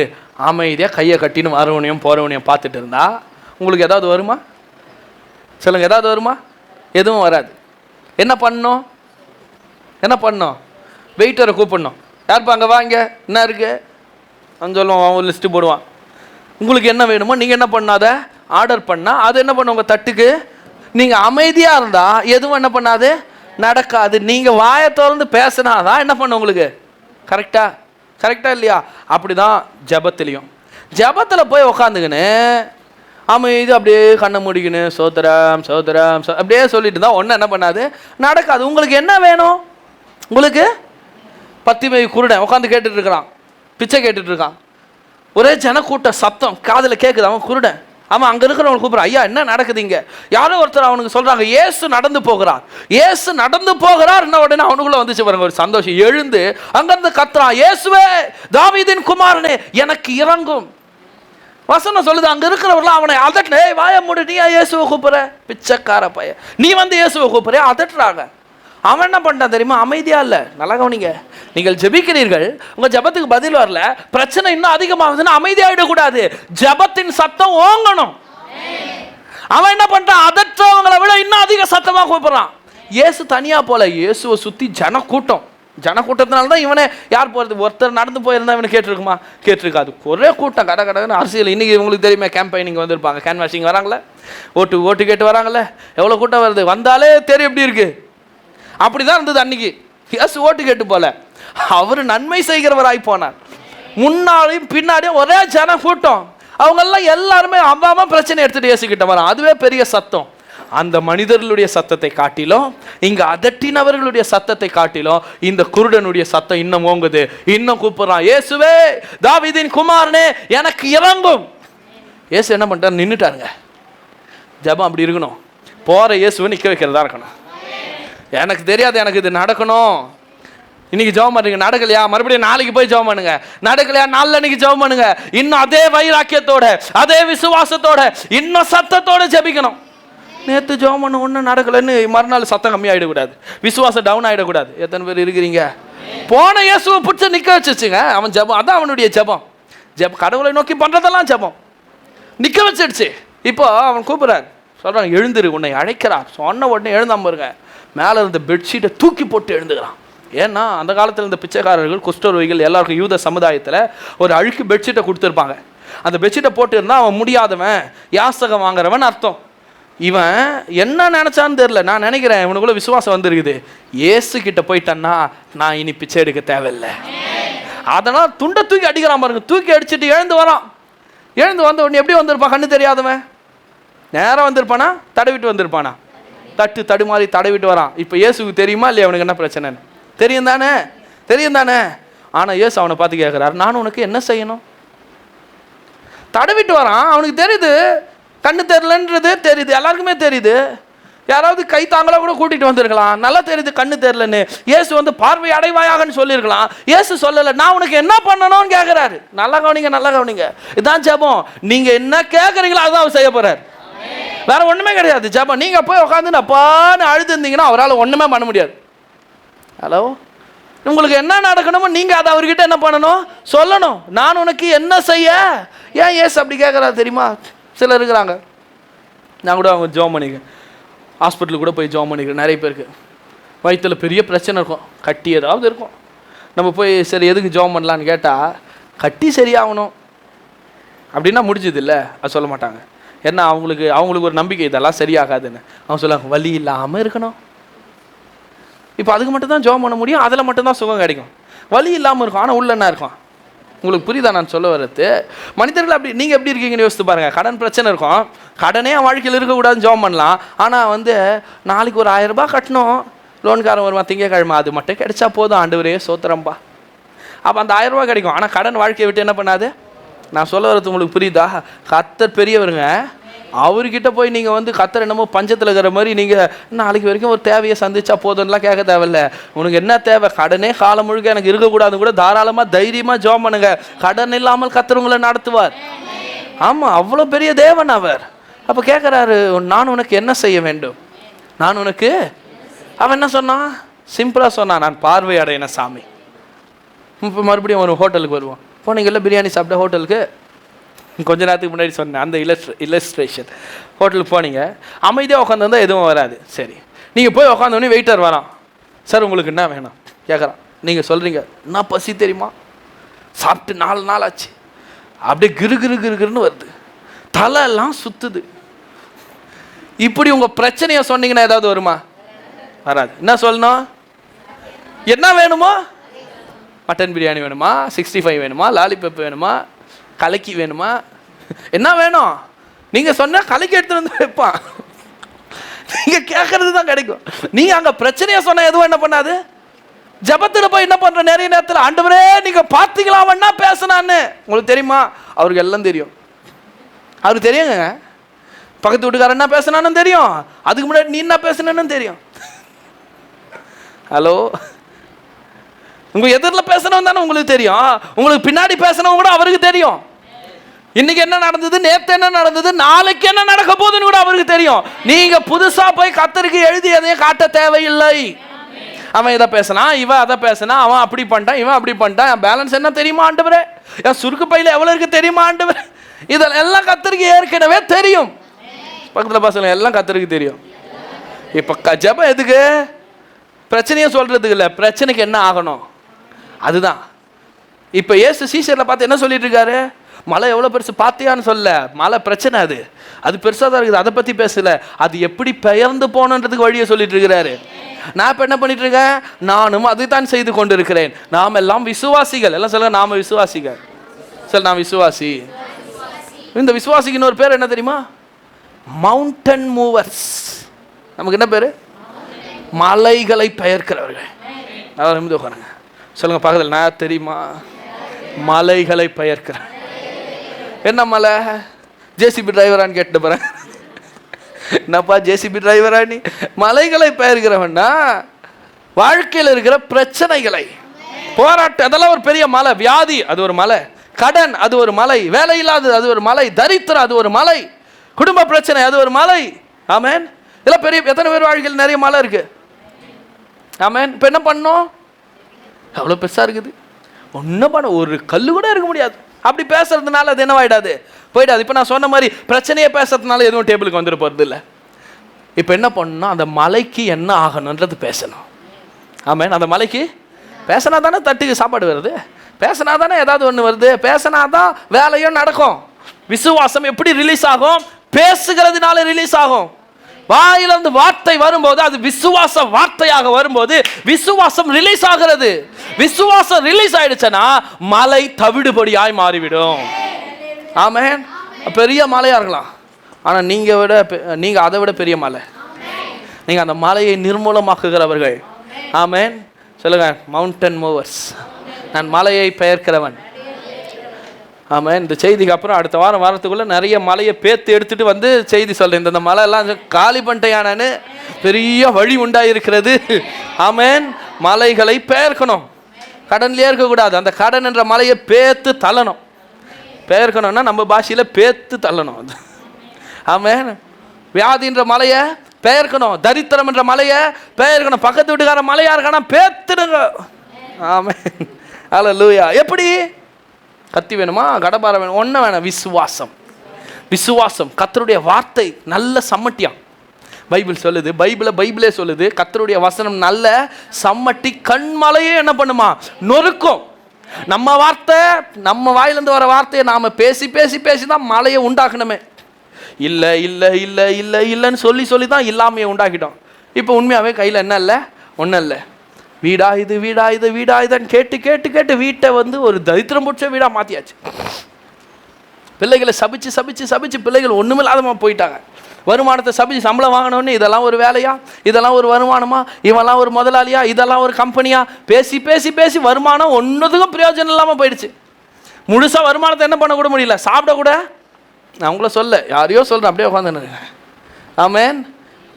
அமைதியாக கையை கட்டின்னு வரவனையும் போகிறவனையும் பார்த்துட்டு இருந்தால் உங்களுக்கு ஏதாவது வருமா? சொல்லுங்கள், ஏதாவது வருமா? எதுவும் வராது. என்ன பண்ணணும்? வெயிட்டரை கூப்பிடணும். யார்ப்பா அங்கே வாங்க, என்ன இருக்கு அவன் சொல்லுவான், அவன் ஒரு லிஸ்ட்டு போடுவான். உங்களுக்கு என்ன வேணுமோ நீங்கள் என்ன பண்ணாத ஆர்டர் பண்ணால் அது என்ன பண்ணும் உங்கள் தட்டுக்கு. நீங்கள் அமைதியாக இருந்தால் எதுவும் என்ன பண்ணாது, நடக்காது. நீங்கள் வாயை திறந்து பேசினாதான் என்ன பண்ணும் உங்களுக்கு. கரெக்டா இல்லையா? அப்படி தான் ஜபத்துலேயும். ஜபத்தில் போய் உக்காந்துக்கின்னு அமைதி அப்படியே கண்ணை முடிக்கணு சோதரம் அப்படியே சொல்லிட்டு இருந்தால் ஒன்றும் என்ன பண்ணாது, நடக்காது. உங்களுக்கு என்ன வேணும்? உங்களுக்கு பத்திமை குருடன் உட்காந்து கேட்டுட்டு இருக்கிறான், பிச்சை கேட்டுட்டு இருக்கான், ஒரே ஜனக்கூட்ட சத்தம் காதில் கேட்குது, அவன் குருடன் ஆமாம், அங்கே இருக்கிறவங்க கூப்பிட்றான், ஐயா என்ன நடக்குதுங்க? யாரோ ஒருத்தர் அவனுக்கு சொல்கிறாங்க, இயேசு நடந்து போகிறார், இயேசு நடந்து போகிறார். என்ன உடனே அவனுக்குள்ளே வந்துச்சு பாருங்க ஒரு சந்தோஷம். எழுந்து அங்கேருந்து கத்துறான், இயேசுவே தாவீதின் குமாரனே எனக்கு இறங்கும். வசனம் சொல்லுது, அங்கே இருக்கிறவர்களாம் அவனை அதட்டு, வாய மூடு, நீ இயேசுவை கூப்பிட்ற, பிச்சைக்கார பையன், நீ வந்து இயேசுவை கூப்பிட்ற, அதட்டுறாங்க. அவன் என்ன பண்ணிட்டான் தெரியுமா? அமைதியா இல்லை. நல்லா கவனிங்க, நீங்கள் ஜெபிக்கிறீர்கள், உங்க ஜெபத்துக்கு பதில் வரல, பிரச்சனை இன்னும் அதிகமாகுதுன்னா அமைதியாயிடக்கூடாது, ஜெபத்தின் சத்தம் ஓங்கணும். அவன் என்ன பண்ணிட்டான்? அதற்றவங்களை விட இன்னும் அதிக சத்தமாக கூப்பிடுறான். இயேசு தனியா போல, இயேசுவை சுத்தி ஜனக்கூட்டம். ஜனக்கூட்டத்தினால தான் இவனே, யார் போகிறது, ஒருத்தர் நடந்து போயிருந்தா இவனை கேட்டிருக்குமா? கேட்டிருக்காது. ஒரே கூட்டம் கட கடன்னு. அரசியல் இன்னைக்கு உங்களுக்கு தெரியுமா, கேம்பெயினிங் வந்திருப்பாங்க, கேன்வாஷிங் வராங்களே, ஓட்டு கேட்டு வராங்களே, எவ்வளோ கூட்டம் வருது, வந்தாலே தெரியும் எப்படி இருக்கு. அப்படிதான் இருந்தது அன்னைக்கு. இயேசு ஓட்டு கேட்டு போல, அவர் நன்மை செய்கிறவராய் போனார். முன்னாடியும் பின்னாடியும் ஒரே ஜன கூட்டம். அவங்கெல்லாம் எல்லாருமே அம்மாமா பிரச்சனை எடுத்துட்டு இயேசு கிட்ட வரான். அதுவே பெரிய சத்தம். அந்த மனிதர்களுடைய சத்தத்தை காட்டிலும், இங்க அதட்டினவர்களுடைய சத்தத்தை காட்டிலும், இந்த குருடனுடைய சத்தம் இன்னும் ஓங்குது. இன்னும் கூப்பிடுறான், இயேசுவே தாவீதின் குமாரனே எனக்கு இறங்கும். இயேசு என்ன பண்ணிட்டார்? நின்றுட்டாருங்க. ஜெபம் அப்படி இருக்கணும். போற இயேசுவை நிற்க வைக்கிறதா இருக்கணும். எனக்கு தெரியாது, எனக்கு இது நடக்கணும். இன்னைக்கு ஜெபம் பண்ணுங்க, நடக்கலையா மறுபடியும் நாளைக்கு போய் ஜெபம் பண்ணுங்க, நடக்கலையா நாளைக்கு ஜெபம் பண்ணுங்க. இன்னும் அதே வைராக்கியத்தோட, அதே விசுவாசத்தோட, இன்னும் சத்தத்தோட ஜெபிக்கணும். நேற்று ஜெபம் பண்ண ஒன்றும் நடக்கலைன்னு மறுநாள் சத்தம் கம்மியாயிடக்கூடாது, விசுவாசம் டவுன் ஆகிடக்கூடாது. எத்தனை பேர் இருக்கிறீங்க? போன இயேசுவை பிடிச்சி நிற்க வச்சுச்சுங்க. அவன் ஜெபம், அதான் அவனுடைய ஜெபம். கடவுளை நோக்கி பண்ணுறதெல்லாம் ஜெபம். நிற்க வச்சிடுச்சு. இப்போ அவன் கூப்பிட்றான், சொல்கிறான், எழுந்துரு, உன்னை அழைக்கிறார். சொன்ன உடனே எழுந்தாம பாருங்க, மேலே இருந்த பெட்ஷீட்டை தூக்கி போட்டு எழுந்துக்கிறான். ஏன்னா அந்த காலத்தில் இருந்த பிச்சைக்காரர்கள், குஷ்டரோகிகள் எல்லாருக்கும் யூத சமுதாயத்தில் ஒரு அழுக்கு பெட்ஷீட்டை கொடுத்துருப்பாங்க. அந்த பெட்ஷீட்டை போட்டு இருந்தால் அவன் முடியாதவன், யாசகம் வாங்குறவன் அர்த்தம். இவன் என்ன நினச்சான்னு தெரில. நான் நினைக்கிறேன் இவனுக்குள்ள விசுவாசம் வந்துருக்குது. ஏசு கிட்ட போயிட்டான்னா நான் இனி பிச்சை எடுக்க தேவையில்லை. அதனால் துண்டை தூக்கி அடிக்கிறான் பாருங்க. தூக்கி அடிச்சுட்டு எழுந்து வரான். எழுந்து வந்த உடனே எப்படி வந்திருப்பான்? கண்ணு தெரியாதவன் நேராக வந்திருப்பானா, தடவிட்டு வந்திருப்பானா? தடுமாறி தடவிட்டு வரான். இப்போ இயேசுக்கு தெரியுமா இல்லையா அவனுக்கு என்ன பிரச்சனைன்னு? தெரியும் தானே. ஆனால் இயேசு அவனை பார்த்து கேட்குறாரு, நான் உனக்கு என்ன செய்யணும்? தடவிட்டு வரான். அவனுக்கு தெரியுது கண்ணு தெரியலன்றது தெரியுது, எல்லாருக்குமே தெரியுது. யாராவது கை தாங்களா கூட கூட்டிகிட்டு வந்திருக்கலாம். நல்லா தெரியுது கண்ணு தெரியலன்னு. இயேசு வந்து பார்வை அடைவாயாகன்னு சொல்லியிருக்கலாம். இயேசு சொல்லலை, நான் உனக்கு என்ன பண்ணணும்னு கேட்குறாரு. நல்லா கவனிங்க. இதுதான் ஜெபம். நீங்கள் என்ன கேட்குறீங்களோ அதுதான் அவர் செய்ய போகிறார். வேற ஒன்றுமே கிடையாது ஜெபம். நீங்கள் போய் உட்காந்து அப்பான்னு அழுதுருந்தீங்கன்னா அவரால் ஒன்றுமே பண்ண முடியாது. ஹலோ, உங்களுக்கு என்ன நடக்கணுமோ நீங்கள் அதை அவர்கிட்ட என்ன பண்ணணும்? சொல்லணும். நான் உனக்கு என்ன செய்ய? ஏன் ஏசு அப்படி கேட்குறாரு தெரியுமா? சிலர் இருக்கிறாங்க, நான் கூட அவங்க ஜெபம் பண்ணிக்கிறேன், ஹாஸ்பிட்டலுக்கு கூட போய் ஜெபம் பண்ணிக்கிறேன். நிறைய பேருக்கு வயிற்றில் பெரிய பிரச்சனை இருக்கும், கட்டி ஏதாவது இருக்கும். நம்ம போய் சரி எதுக்கு ஜெபம் பண்ணலான்னு கேட்டால், கட்டி சரியாகணும் அப்படின்னா முடிஞ்சது இல்லை, அது சொல்ல மாட்டாங்க. ஏன்னா அவங்களுக்கு ஒரு நம்பிக்கை இதெல்லாம் சரியாகாதுன்னு. அவங்க சொல்லுவாங்க, வலி இல்லாமல் இருக்கணும். இப்போ அதுக்கு மட்டும்தான் ஜெபம் பண்ண முடியும், அதில் மட்டும்தான் சுகம் கிடைக்கும். வலி இல்லாமல் இருக்கும், ஆனால் உள்ள என்ன இருக்கும்? உங்களுக்கு புரியுதா நான் சொல்ல வர்றது? மனிதர்கள் அப்படி. நீங்கள் எப்படி இருக்கீங்கன்னு யோசித்து பாருங்கள். கடன் பிரச்சனை இருக்கும், கடனே வாழ்க்கையில் இருக்கக்கூடாதுன்னு ஜெபம் பண்ணலாம். ஆனால் நாளைக்கு ஒரு 1000 ரூபாய் கட்டணும், லோன்காரன் வருவான் திங்கக்கிழமை, அது மட்டும் கிடைச்சா போதும், ஆண்டவரே சோத்திரம்பா. அப்போ அந்த 1000 ரூபாய் கிடைக்கும். ஆனால் கடன் வாழ்க்கையை விட்டு என்ன பண்ணாது? நான் சொல்ல வர்றது உங்களுக்கு புரியுதா? கர்த்தர் பெரியவருங்க. அவர்கிட்ட போய் நீங்கள் கர்த்தர் என்னமோ பஞ்சத்தில் இருக்கிற மாதிரி நீங்கள் நாளைக்கு வரைக்கும் ஒரு தேவையை சந்திச்சா போதும்லாம் கேட்க தேவையில்ல. உனக்கு என்ன தேவை? கடனே காலம் முழுக்க எனக்கு இருக்கக்கூடாதுன்னு கூட தாராளமாக தைரியமாக ஜெபம் பண்ணுங்க. கடன் இல்லாமல் கர்த்தர் உங்களை நடத்துவார். ஆமாம், அவ்வளோ பெரிய தேவன் அவர். அப்போ கேட்குறாரு, நான் உனக்கு என்ன செய்ய வேண்டும்? நான் உனக்கு. அவன் என்ன சொன்னான்? சிம்பிளாக சொன்னான், நான் பார்வை அடையின சாமி. இப்போ மறுபடியும் ஒரு ஹோட்டலுக்கு வருவான். போனீங்கல்ல பிரியாணி சாப்பிட்ட ஹோட்டலுக்கு, கொஞ்ச நேரத்துக்கு முன்னாடி சொன்னேன் அந்த இல்லஸ்ட்ரேஷன். ஹோட்டலுக்கு போனீங்க, அமைதியாக உட்காந்துருந்தால் எதுவும் வராது. சரி, நீங்கள் போய் உட்காந்தோடனே வெயிட்டர் வரான். சார் உங்களுக்கு என்ன வேணும் கேட்குறான். நீங்கள் சொல்கிறீங்க, என்ன பசி தெரியுமா, சாப்பிட்டு 4 நாள் ஆச்சு, அப்படியே கிருன்னு வருது, தலையெல்லாம் சுற்றுது. இப்படி உங்கள் பிரச்சனையை சொன்னீங்கன்னா ஏதாவது வருமா? வராது. என்ன சொல்லணும்? என்ன வேணுமோ? மட்டன் பிரியாணி வேணுமா, 65 வேணுமா, லாலிபப் வேணுமா, கலக்கி வேணுமா, என்ன வேணும்? நீங்கள் சொன்னால் கலக்கி எடுத்துகிட்டு வந்து வைப்பான். நீங்கள் கேட்கறது தான் கிடைக்கும். நீங்கள் அங்கே பிரச்சனையை சொன்னால் எதுவும் என்ன பண்ணாது. ஜபத்தில் போய் என்ன பண்ணுற நிறைய நேரத்தில், ஆண்டவரே நீங்கள் பார்த்தீங்களா வேணா பேசினான்னு. உங்களுக்கு தெரியுமா? அவருக்கு எல்லாம் தெரியும். அவருக்கு தெரியுங்க. பக்கத்து வீட்டுக்காரன் என்ன பேசினான்னு தெரியும், அதுக்கு முன்னாடி நீ என்ன பேசினு தெரியும். ஹலோ, உங்க எதிரில் பேசணும் தானே உங்களுக்கு தெரியும், உங்களுக்கு பின்னாடி பேசணும் கூட அவருக்கு தெரியும். இன்னைக்கு என்ன நடந்தது, நேற்று என்ன நடந்தது, நாளைக்கு என்ன நடக்க போகுதுன்னு கூட அவருக்கு தெரியும். நீங்க புதுசா போய் கர்த்தருக்கு எழுதி எதையும் காட்ட தேவையில்லை. அவன் இதை பேசினா, இவன் அதை பேசினா, அவன் அப்படி பண்ணிட்டான், இவன் அப்படி பண்ணிட்டான், என் பேலன்ஸ் என்ன தெரியுமா ஆண்டவரே, என் சுருக்கு பையில எவ்வளவு இருக்கு தெரியுமா ஆண்டவரே, இதெல்லாம் கர்த்தருக்கு ஏற்கனவே தெரியும். பக்கத்தில் பசங்க எல்லாம் கர்த்தருக்கு தெரியும். இப்போ ஜெபம் எதுக்கு? பிரச்சனையை சொல்றதுக்கு இல்லை, பிரச்சனைக்கு என்ன ஆகணும் அதுதான். இப்போ இயேசு சீஷரில் பார்த்து என்ன சொல்லிட்டு இருக்காரு, மலை எவ்வளோ பெருசு பார்த்தியான்னு சொல்ல, மலை பிரச்சனை அது பெருசாக தான் இருக்குது, அதை பற்றி பேசல, அது எப்படி பெயர்ந்து போகணுன்றதுக்கு வழியை சொல்லிட்டு இருக்கிறாரு. நான் இப்போ என்ன பண்ணிட்டு இருக்கேன், நானும் அதை தான் செய்து கொண்டு இருக்கிறேன். நாம் எல்லாம் விசுவாசிகள், எல்லாம் சொல்ல நாம விசுவாசிகள், சரி நான் விசுவாசி. இந்த விசுவாசிக்கு இன்னொரு பேர் என்ன தெரியுமா, மவுண்டன் மூவர்ஸ். நமக்கு என்ன பேர், மலைகளை பெயர்க்கிறவர்கள். அதான் நிமிந்து உட்காருங்க, சொல்லுங்க பக்கத்தில், நான் தெரியுமா மலைகளை பெயர்க்கிறேன். என்ன மலை, ஜேசிபி டிரைவரான்னு கேட்டு போகிறேன். என்னப்பா ஜேசிபி டிரைவரா நீ? மலைகளை பெயர்க்கிறவன்னா வாழ்க்கையில் இருக்கிற பிரச்சனைகளை, போராட்டம், அதெல்லாம் ஒரு பெரிய மலை. வியாதி அது ஒரு மலை, கடன் அது ஒரு மலை, வேலை இல்லாதது அது ஒரு மலை, தரித்திரம் அது ஒரு மலை, குடும்ப பிரச்சனை அது ஒரு மலை. ஆமேன். இதெல்லாம் பெரிய, எத்தனை பேர் வாழ்க்கையில் நிறைய மலை இருக்கு. ஆமேன். இப்போ என்ன பண்ணோம், அவ்வளோ பெருசாக இருக்குது, ஒன்றும் பண்ண ஒரு கல் கூட இருக்க முடியாது. அப்படி பேசுறதுனால அது என்னவாயிடாது, போயிடாது. இப்போ நான் சொன்ன மாதிரி பிரச்சனையே பேசுறதுனால எதுவும் டேபிளுக்கு வந்துட்டு போகிறது இல்லை. இப்போ என்ன பண்ணணும், அந்த மலைக்கு என்ன ஆகணுன்றது பேசணும். ஆமாம், அந்த மலைக்கு பேசினா தானே தட்டுக்கு சாப்பாடு வருது, பேசினா தானே ஏதாவது ஒன்று வருது, பேசினா தான் வேலையும் நடக்கும். விசுவாசம் எப்படி ரிலீஸ் ஆகும், பேசுகிறதுனால ரிலீஸ் ஆகும். வாயிலிருந்து வார்த்தை வரும்போது அது விசுவாச வார்த்தையாக வரும்போது விசுவாசம் ரிலீஸ் ஆகிறது. விசுவாசம் ரிலீஸ் ஆயிடுச்சுன்னா மலை தவிடுபடியாய் மாறிவிடும். ஆமென். பெரிய மலையா இருக்கலாம், ஆனா நீங்க அதை விட பெரிய மலை, நீங்க அந்த மலையை நிர்மூலமாக்குகிறவர்கள். ஆமென். சொல்லுங்க, மவுண்டன் மூவர்ஸ், நான் மலையை பெயர்க்கிறவன். ஆமாம். இந்த செய்திக்கு அப்புறம் அடுத்த வாரத்துக்குள்ளே நிறைய மலையை பேத்து எடுத்துகிட்டு வந்து செய்தி சொல்கிறேன். இந்த மலையெல்லாம் காலி பண்ணிட்டேயானு பெரிய வழி உண்டாயிருக்கிறது. ஆமேன். மலைகளை பெயர்க்கணும், கடன்லேயே இருக்கக்கூடாது. அந்த கடன் என்ற மலையை பேத்து தள்ளணும். பெயர்க்கணும்னா நம்ம பாஷையில் பேத்து தள்ளணும். ஆமேன். வியாதின்ற மலையை பெயர்க்கணும், தரித்திரம் என்ற மலையை பெயர்க்கணும். பக்கத்து வீட்டுக்கார மலையாக இருக்கானா பேத்துடுங்க. ஆமேன். அல்லேலூயா. எப்படி? கத்தி வேணுமா, கடப்பாரை வேணும், ஒன்றும் வேணாம். விசுவாசம். விசுவாசம் கர்த்தருடைய வார்த்தை நல்ல சம்மட்டியாம். பைபிள் சொல்லுது, பைபிளே சொல்லுது, கர்த்தருடைய வசனம் நல்ல சம்மட்டி கண்மலையே என்ன பண்ணுமா, நொறுக்கும். நம்ம வார்த்தை, நம்ம வாயிலிருந்து வர வார்த்தையை நாம் பேசி பேசி பேசி தான் மலையை உண்டாக்கணுமே. இல்லை இல்லை இல்லை இல்லை இல்லைன்னு சொல்லி தான் இல்லாமையை உண்டாக்கிட்டோம். இப்போ உண்மையாகவே கையில் என்ன இல்லை, ஒன்றும் இல்லை. வீடா இதுன்னு கேட்டு வீட்டை வந்து ஒரு தரித்திரம் பிடிச்ச வீடாக மாற்றியாச்சு. பிள்ளைகளை சபிச்சு பிள்ளைகள் ஒன்றுமில்லாதமாக போயிட்டாங்க. வருமானத்தை சபிச்சு சம்பளம் வாங்கினோன்னு இதெல்லாம் ஒரு வேலையா, இதெல்லாம் ஒரு வருமானமா, இவெல்லாம் ஒரு முதலாளியா, இதெல்லாம் ஒரு கம்பெனியா, பேசி வருமானம் ஒன்றுத்துக்கும் பிரயோஜனம் இல்லாமல் போயிடுச்சு. முழுசாக வருமானத்தை என்ன பண்ண கூட முடியல, சாப்பிட கூட. நான் உங்களை சொல்ல, யாரையோ சொல்கிறேன், அப்படியே உட்காந்துன்னு. ஆமேன்.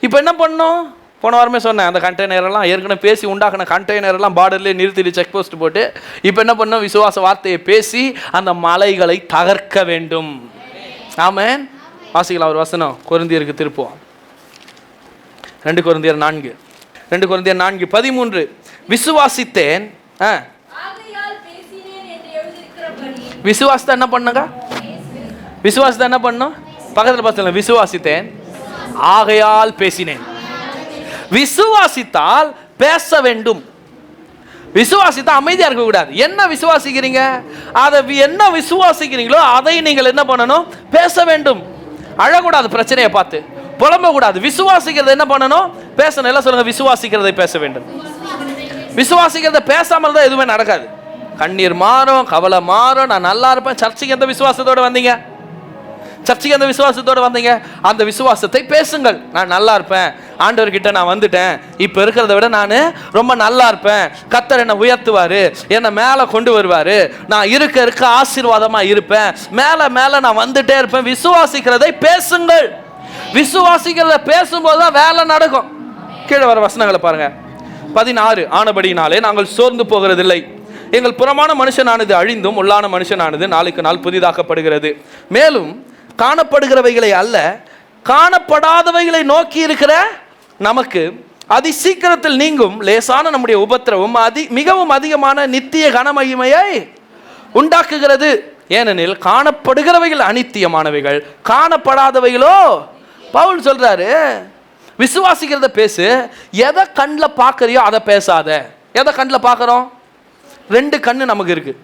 இப்போ என்ன பண்ணோம், போன வாரமே சொன்னேன், அந்த கண்டெய்னரெல்லாம் ஏற்கனவே பேசி உண்டாக்கின கண்டெய்னரெல்லாம் பார்டர்லேயே நிறுத்தி செக் போஸ்ட் போட்டு இப்போ என்ன பண்ணோம், விசுவாச வார்த்தையை பேசி அந்த மலைகளை தகர்க்க வேண்டும். ஆமேன். வாசிக்கலாம் ஒரு வசனம், கொரிந்தியருக்கு திருப்போம். 2 கொரிந்தியர் 4:13. விசுவாசித்தேன். விசுவாசத்தை என்ன பண்ணுங்க, விசுவாசத்தை என்ன பண்ணும், பக்கத்தில் பசங்க விசுவாசித்தேன் ஆகையால் பேசினேன். விசுவாசித்தால் பேச வேண்டும். விசுவாசித்தா அமைதியா இருக்க கூடாது. என்ன விசுவாசிக்கிறீங்க, அதை என்ன விசுவாசிக்கிறீங்களோ அதை நீங்கள் என்ன பண்ணணும், பேச வேண்டும். அழக்கூடாது, பிரச்சனையை பார்த்து புலம்ப கூடாது. விசுவாசிக்கிறது என்ன பண்ணணும், பேசணும். எல்லாம் சொல்லுங்க, விசுவாசிக்கிறதை பேச வேண்டும். விசுவாசிக்கிறத பேசாமல் தான் எதுவுமே நடக்காது. கண்ணீர் மாறும், கவலை மாறும். நான் நல்லா இருப்பேன். சர்ச்சைக்கு எந்த விசுவாசத்தோடு வந்தீங்க, அந்த விசுவாசத்தை பேசுங்கள். நான் நல்லா இருப்பேன், ஆண்டவர்கிட்ட நான் வந்துட்டேன், இப்போ இருக்கிறத விட நான் ரொம்ப நல்லா இருப்பேன், கர்த்தர் என்னை உயர்த்துவார், என்னை மேலே கொண்டு வருவார், நான் இருக்க ஆசீர்வாதமாக இருப்பேன், மேலே மேலே நான் வந்துட்டே இருப்பேன். விசுவாசிக்கிறதை பேசுங்கள். விசுவாசிக்கிறத பேசும்போது தான் வேலை நடக்கும். கீழே வர வசனங்களை பாருங்க. 16 ஆனபடினாலே நாங்கள் சோர்ந்து போகிறதில்லை, எங்கள் புறமான மனுஷனானது அழிந்தும் உள்ளான மனுஷனானது நாளுக்கு நாள் புதிதாக்கப்படுகிறது. மேலும் காணப்படுகிறவைகளை அல்ல, காணப்படாதவைகளை நோக்கி இருக்கிற நமக்கு அதி சீக்கிரத்தில் நீங்கும் லேசான நம்முடைய உபத்திரவம் மிகவும் அதிகமான நித்திய கனமகிமையை உண்டாக்குகிறது. ஏனெனில் காணப்படுகிறவைகள் அநித்தியமானவைகள், காணப்படாதவைகளோ, பவுல் சொல்றாரு, விசுவாசிக்கிறத பேசு, எதை கண்ணில் பார்க்குறியோ அதை பேசாத. எதை கண்ணில் பார்க்குறோம்? 2 கண் நமக்கு இருக்குது.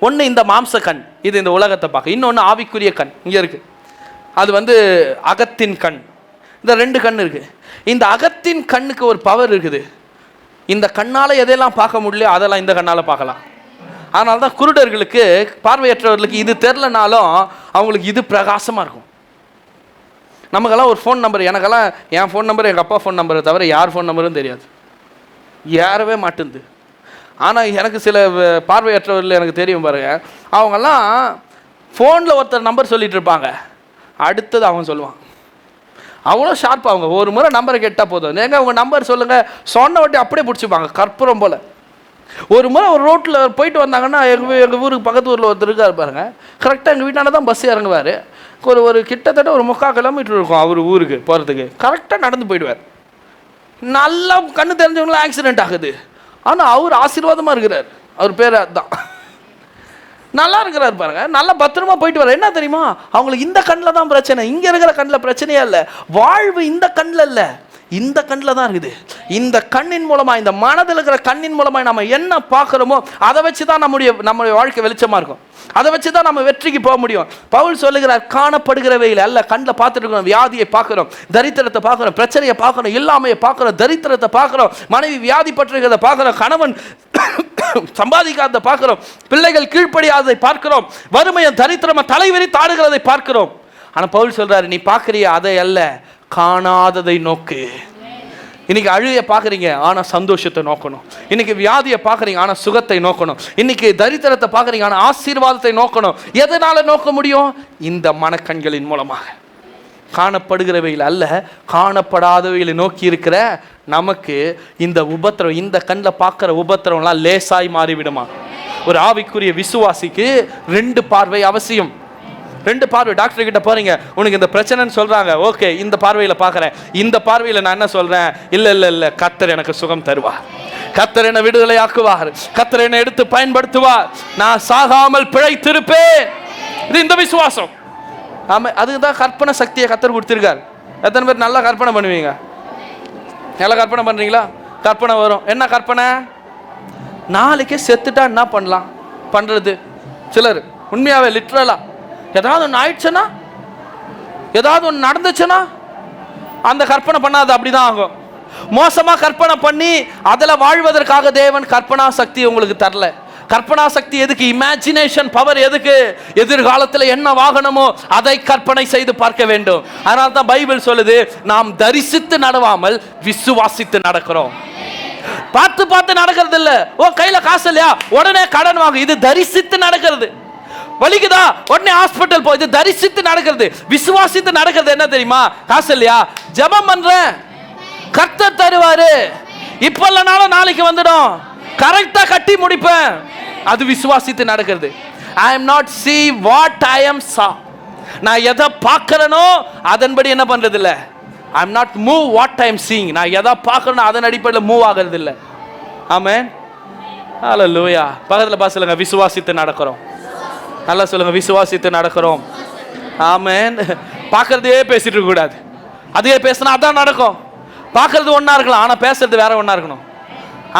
ஒன்று இந்த மாம்ச கண், இது இந்த உலகத்தை பார்க்க. இன்னொன்று ஆவிக்குரிய கண் இங்கே இருக்குது, அது அகத்தின் கண். இந்த 2 கண் இருக்குது. இந்த அகத்தின் கண்ணுக்கு ஒரு பவர் இருக்குது. இந்த கண்ணால் எதையெல்லாம் பார்க்க முடியலையோ அதெல்லாம் இந்த கண்ணால் பார்க்கலாம். அதனால தான் குருடர்களுக்கு, பார்வையற்றவர்களுக்கு இது தெரிலனாலும் அவங்களுக்கு இது பிரகாசமாக இருக்கும். நமக்கெல்லாம் ஒரு ஃபோன் நம்பர், எனக்கெல்லாம் என் ஃபோன் நம்பர் எங்கள் அப்பா ஃபோன் நம்பரை தவிர யார் ஃபோன் நம்பரும் தெரியாது, ஏறவே மாட்டேங்குது. ஆனால் எனக்கு சில பார்வையற்றவர்கள் எனக்கு தெரியும் பாருங்க, அவங்கெல்லாம் ஃபோனில் ஒருத்தர் நம்பர் சொல்லிகிட்டு இருப்பாங்க, அடுத்தது அவன் சொல்லுவான். அவ்வளோ ஷார்ப். அவங்க ஒரு முறை நம்பரை கேட்டால் போதும், நீங்கள் அவங்க நம்பர் சொல்லுங்கள், சொன்ன வட்டி அப்படியே பிடிச்சிப்பாங்க, கற்பூரம் போல். ஒரு முறை ஒரு ரோட்டில் போயிட்டு வந்தாங்கன்னா, எங்கள் ஊருக்கு பக்கத்து ஊரில் ஒருத்தர் இருக்கார் பாருங்க, கரெக்டாக எங்கள் வீட்டான தான் பஸ் இறங்குவார். ஒரு கிட்டத்தட்ட ஒரு 3/4 கிலோமீட்டர் இருக்கும் அவர் ஊருக்கு போகிறதுக்கு, கரெக்டாக நடந்து போயிடுவார். நல்லா கண்ணு தெரிஞ்சவங்களாம் ஆக்சிடென்ட் ஆகுது, ஆனால் அவர் ஆசீர்வாதமாக இருக்கிறார். அவர் பேர் அதுதான், நல்லா இருக்கிறார் பாருங்க, நல்லா பத்திரமா போயிட்டு வர. என்ன தெரியுமா, அவங்களுக்கு இந்த கண்ணில் தான் பிரச்சனை, இங்கே இருக்கிற கண்ணில் பிரச்சனையே இல்லை. வாழ்வு இந்த கண்ணில் இல்லை, இந்த கண்ணில் தான் இருக்குது. இந்த கண்ணின் மூலமாக, இந்த மனதில் இருக்கிற கண்ணின் மூலமாக நம்ம என்ன பார்க்குறோமோ அதை வச்சு தான் நம்முடைய வாழ்க்கை வெளிச்சமாக இருக்கும். அதை வச்சு தான் நம்ம வெற்றிக்கு போக முடியும். பவுல் சொல்லுகிறார், காணப்படுகிறவையில் அல்ல, கண்ணில் பார்த்துட்டு இருக்கோம். வியாதியை பார்க்குறோம், தரித்திரத்தை பார்க்குறோம், பிரச்சனையை பார்க்குறோம், இல்லாமையை பார்க்குறோம், தரித்திரத்தை பார்க்குறோம், மனைவி வியாதிப்பட்டிருக்கிறத பார்க்குறோம், கணவன் சம்பாதிக்காத பார்க்கிறோம், பிள்ளைகள் கீழ்ப்படியாததை பார்க்கிறோம், வறுமையை தரித்திரமா தலைவரி தாடுகிறதை பார்க்கிறோம். ஆனா பவுல் சொல்றாரு, நீ பார்க்கறிய அதை அல்ல, காணாததை நோக்கு. இன்னைக்கு அழுகையை பார்க்குறீங்க, ஆனால் சந்தோஷத்தை நோக்கணும். இன்னைக்கு வியாதியை பார்க்குறீங்க, ஆனால் சுகத்தை நோக்கணும். இன்னைக்கு தரித்திரத்தை பார்க்குறீங்க, ஆனால் ஆசீர்வாதத்தை நோக்கணும். எதனால நோக்க முடியும்? இந்த மனக்கண்களின் மூலமாக. காணப்படுகிறவையில் அல்ல, காணப்படாதவைகளை நோக்கி இருக்கிற நமக்கு இந்த உபத்திரம், இந்த கண்ணில் பார்க்குற உபத்திரம்லாம் லேசாய் மாறிவிடுமா? ஒரு ஆவிக்குரிய விசுவாசிக்கு 2 பார்வை அவசியம். 2 பார்வை. டாக்டர் கிட்ட போறீங்க, உனக்கு இந்த பிரச்சனைன்னு சொல்றாங்க, ஓகே, இந்த பார்வையில் பார்க்குறேன். இந்த பார்வையில் நான் என்ன சொல்றேன்? இல்லை, கர்த்தர் எனக்கு சுகம் தருவார், கர்த்தர் என்னை விடுதலை ஆக்குவார், கர்த்தர் என்னை எடுத்து பயன்படுத்துவார், நான் சாகாமல் பிழைத்திருப்பேன். இது இந்த விசுவாசம். ஆமாம், அதுதான் கற்பனை சக்தியை கர்த்தர் கொடுத்துருக்கார். எத்தனை பேர் நல்லா கற்பனை பண்ணுவீங்க? நல்லா கற்பனை பண்ணுறீங்களா? கற்பனை வரும். என்ன கற்பனை? நாளைக்கே செத்துட்டா என்ன பண்ணலாம் பண்ணுறது. சிலர் உண்மையாகவே லிட்ரலாக ஏதாவது ஒன்று ஆயிடுச்சுன்னா, ஏதாவது ஒன்று நடந்துச்சுன்னா அந்த கற்பனை பண்ணாது, அப்படி தான் ஆகும். மோசமாக கற்பனை பண்ணி அதில் வாழ்வதற்காக தேவன் கற்பனா சக்தி உங்களுக்கு தரல. கற்பனா சக்தி எதுக்கு? இமேஜினேஷன் பவர் எதுக்கு? எதிர்காலத்தில் என்ன வாகனமோ அதை கற்பனை செய்து பார்க்க வேண்டும். அதனால தான் பைபிள் சொல்லுது, நாம் தரிசித்து நடவாமல் விசுவாசித்து நடக்கிறோம். பார்த்து பார்த்து நடக்கிறது இல்லை. ஓ, கையில காசு இல்லையா, உடனே கடன் வாங்க. இது தரிசித்து நடக்கிறது. வலிக்குதா, உடனே ஹாஸ்பிட்டல் போ. இது தரிசித்து நடக்கிறது. விசுவாசித்து நடக்கிறது என்ன தெரியுமா? காசு இல்லையா, ஜெபம் பண்றேன், கர்த்தர் தருவாரு, இப்ப இல்லைனாலும் நாளைக்கு வந்துடும், கரெக்டா கட்டி முடிப்பேன். அது விசுவாசித்து நடக்கிறது. I am not see what I am saw. நான் எதை பார்க்கிறேனோ அதன்படி என்ன பண்றது இல்லை. I am not move what I am seeing. நான் எதை பார்க்கிறேனோ அதன் அடிப்படையில் மூவ் ஆகிறது இல்லை. ஆமென், ஹல்லேலூயா. பக்கத்தில் பார்த்து சொல்லுங்க, விசுவாசித்து நடக்கிறோம். நல்லா சொல்லுங்க, விசுவாசித்து நடக்கிறோம். ஆமென். பார்க்கறதே பேசிட்டு இருக்க கூடாது. அதே பேசினா அதான் நடக்கும். பார்க்கறது ஒன்றா இருக்கலாம், ஆனால் பேசுறது வேற ஒன்றா இருக்கணும்.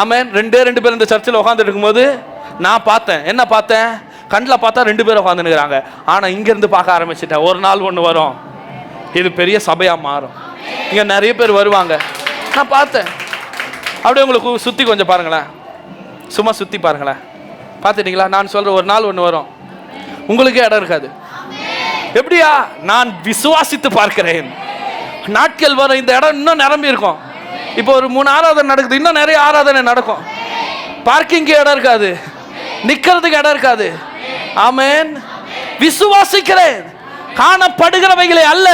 ஆமென். 2 பேர் இந்த சர்ச்சில் உட்காந்துட்டு இருக்கும்போது நான் பார்த்தேன். என்ன பார்த்தேன்? கண்ணில் பார்த்தா 2 பேர் உட்காந்துருக்கிறாங்க. ஆனால் இங்கேருந்து பார்க்க ஆரம்பிச்சிட்டேன். ஒரு நாள் ஒன்று வரும், இது பெரிய சபையாக மாறும். இங்கே நிறைய பேர் வருவாங்க. நான் பார்த்தேன். அப்படியே உங்களுக்கு சுற்றி கொஞ்சம் பாருங்களேன், சும்மா சுற்றி பாருங்களேன். பார்த்துட்டீங்களா? நான் சொல்கிற ஒரு நாள் ஒன்று வரும், உங்களுக்கே இடம் இருக்காது. எப்படியா? நான் விசுவாசித்து பார்க்கிறேன். நாட்கள் வரும், இந்த இடம் இன்னும் நிரம்பி இருக்கும். இப்போ ஒரு 3 ஆராதனை நடக்குது, இன்னும் நிறைய ஆராதனை நடக்கும். பார்க்கிங்க்கு இடம் இருக்காது, நிக்கிறதுக்கு இடம் இருக்காது. ஆமென். விசுவாசிக்கிறேன், காணப்படுகிறவைகளை அல்ல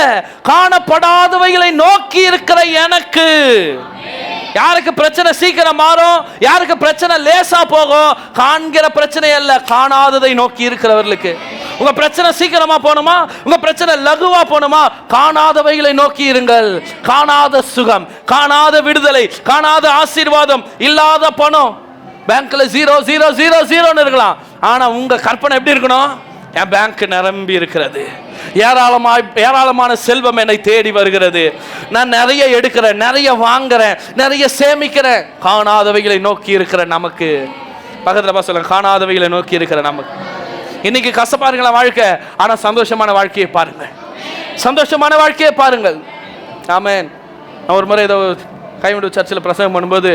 காணப்படாதவைகளை நோக்கி இருக்கிற எனக்கு. யாருக்கு பிரச்சனை சீக்கிரம் மாறும், யாருக்கு பிரச்சனை லேசா போகும்? காண்கிற பிரச்சனை அல்ல, காணாததை நோக்கி இருக்கிறவர்களுக்கு. உங்க பிரச்சனை சீக்கிரமா போணுமா, உங்க பிரச்சனை லகுவா போணுமா? காணாதவைகளை நோக்கி இருங்கள். காணாத சுகம், காணாத விடுதலை, காணாத ஆசீர்வாதம், இல்லாத பணம். பேங்க்ல 0 0 0 0ன்னு இருக்கலாம், ஆனா உங்க கற்பனை எப்படி இருக்கணும்? என் பேங்க் நிரம்பி இருக்கிறது, ஏராளமான செல்வம் என்னை தேடி வருகிறது, நான் நிறைய எடுக்கிறேன், நிறைய வாங்குறேன், நிறைய சேமிக்கிறேன். காணாதவைகளை நோக்கி இருக்கிற நமக்கு. பக்கத்துல சொல்லுங்க, காணாதவைகளை நோக்கி இருக்கிற நமக்கு. இன்னைக்கு கஷ்டப்பா இருக்கலாம் வாழ்க்கை, ஆனா சந்தோஷமான வாழ்க்கையை பாருங்கள், சந்தோஷமான வாழ்க்கையை பாருங்கள். ஆமென். நான் ஒரு முறை ஏதோ கைவிடு சர்ச்சில் பிரசங்கம் பண்ணும்போது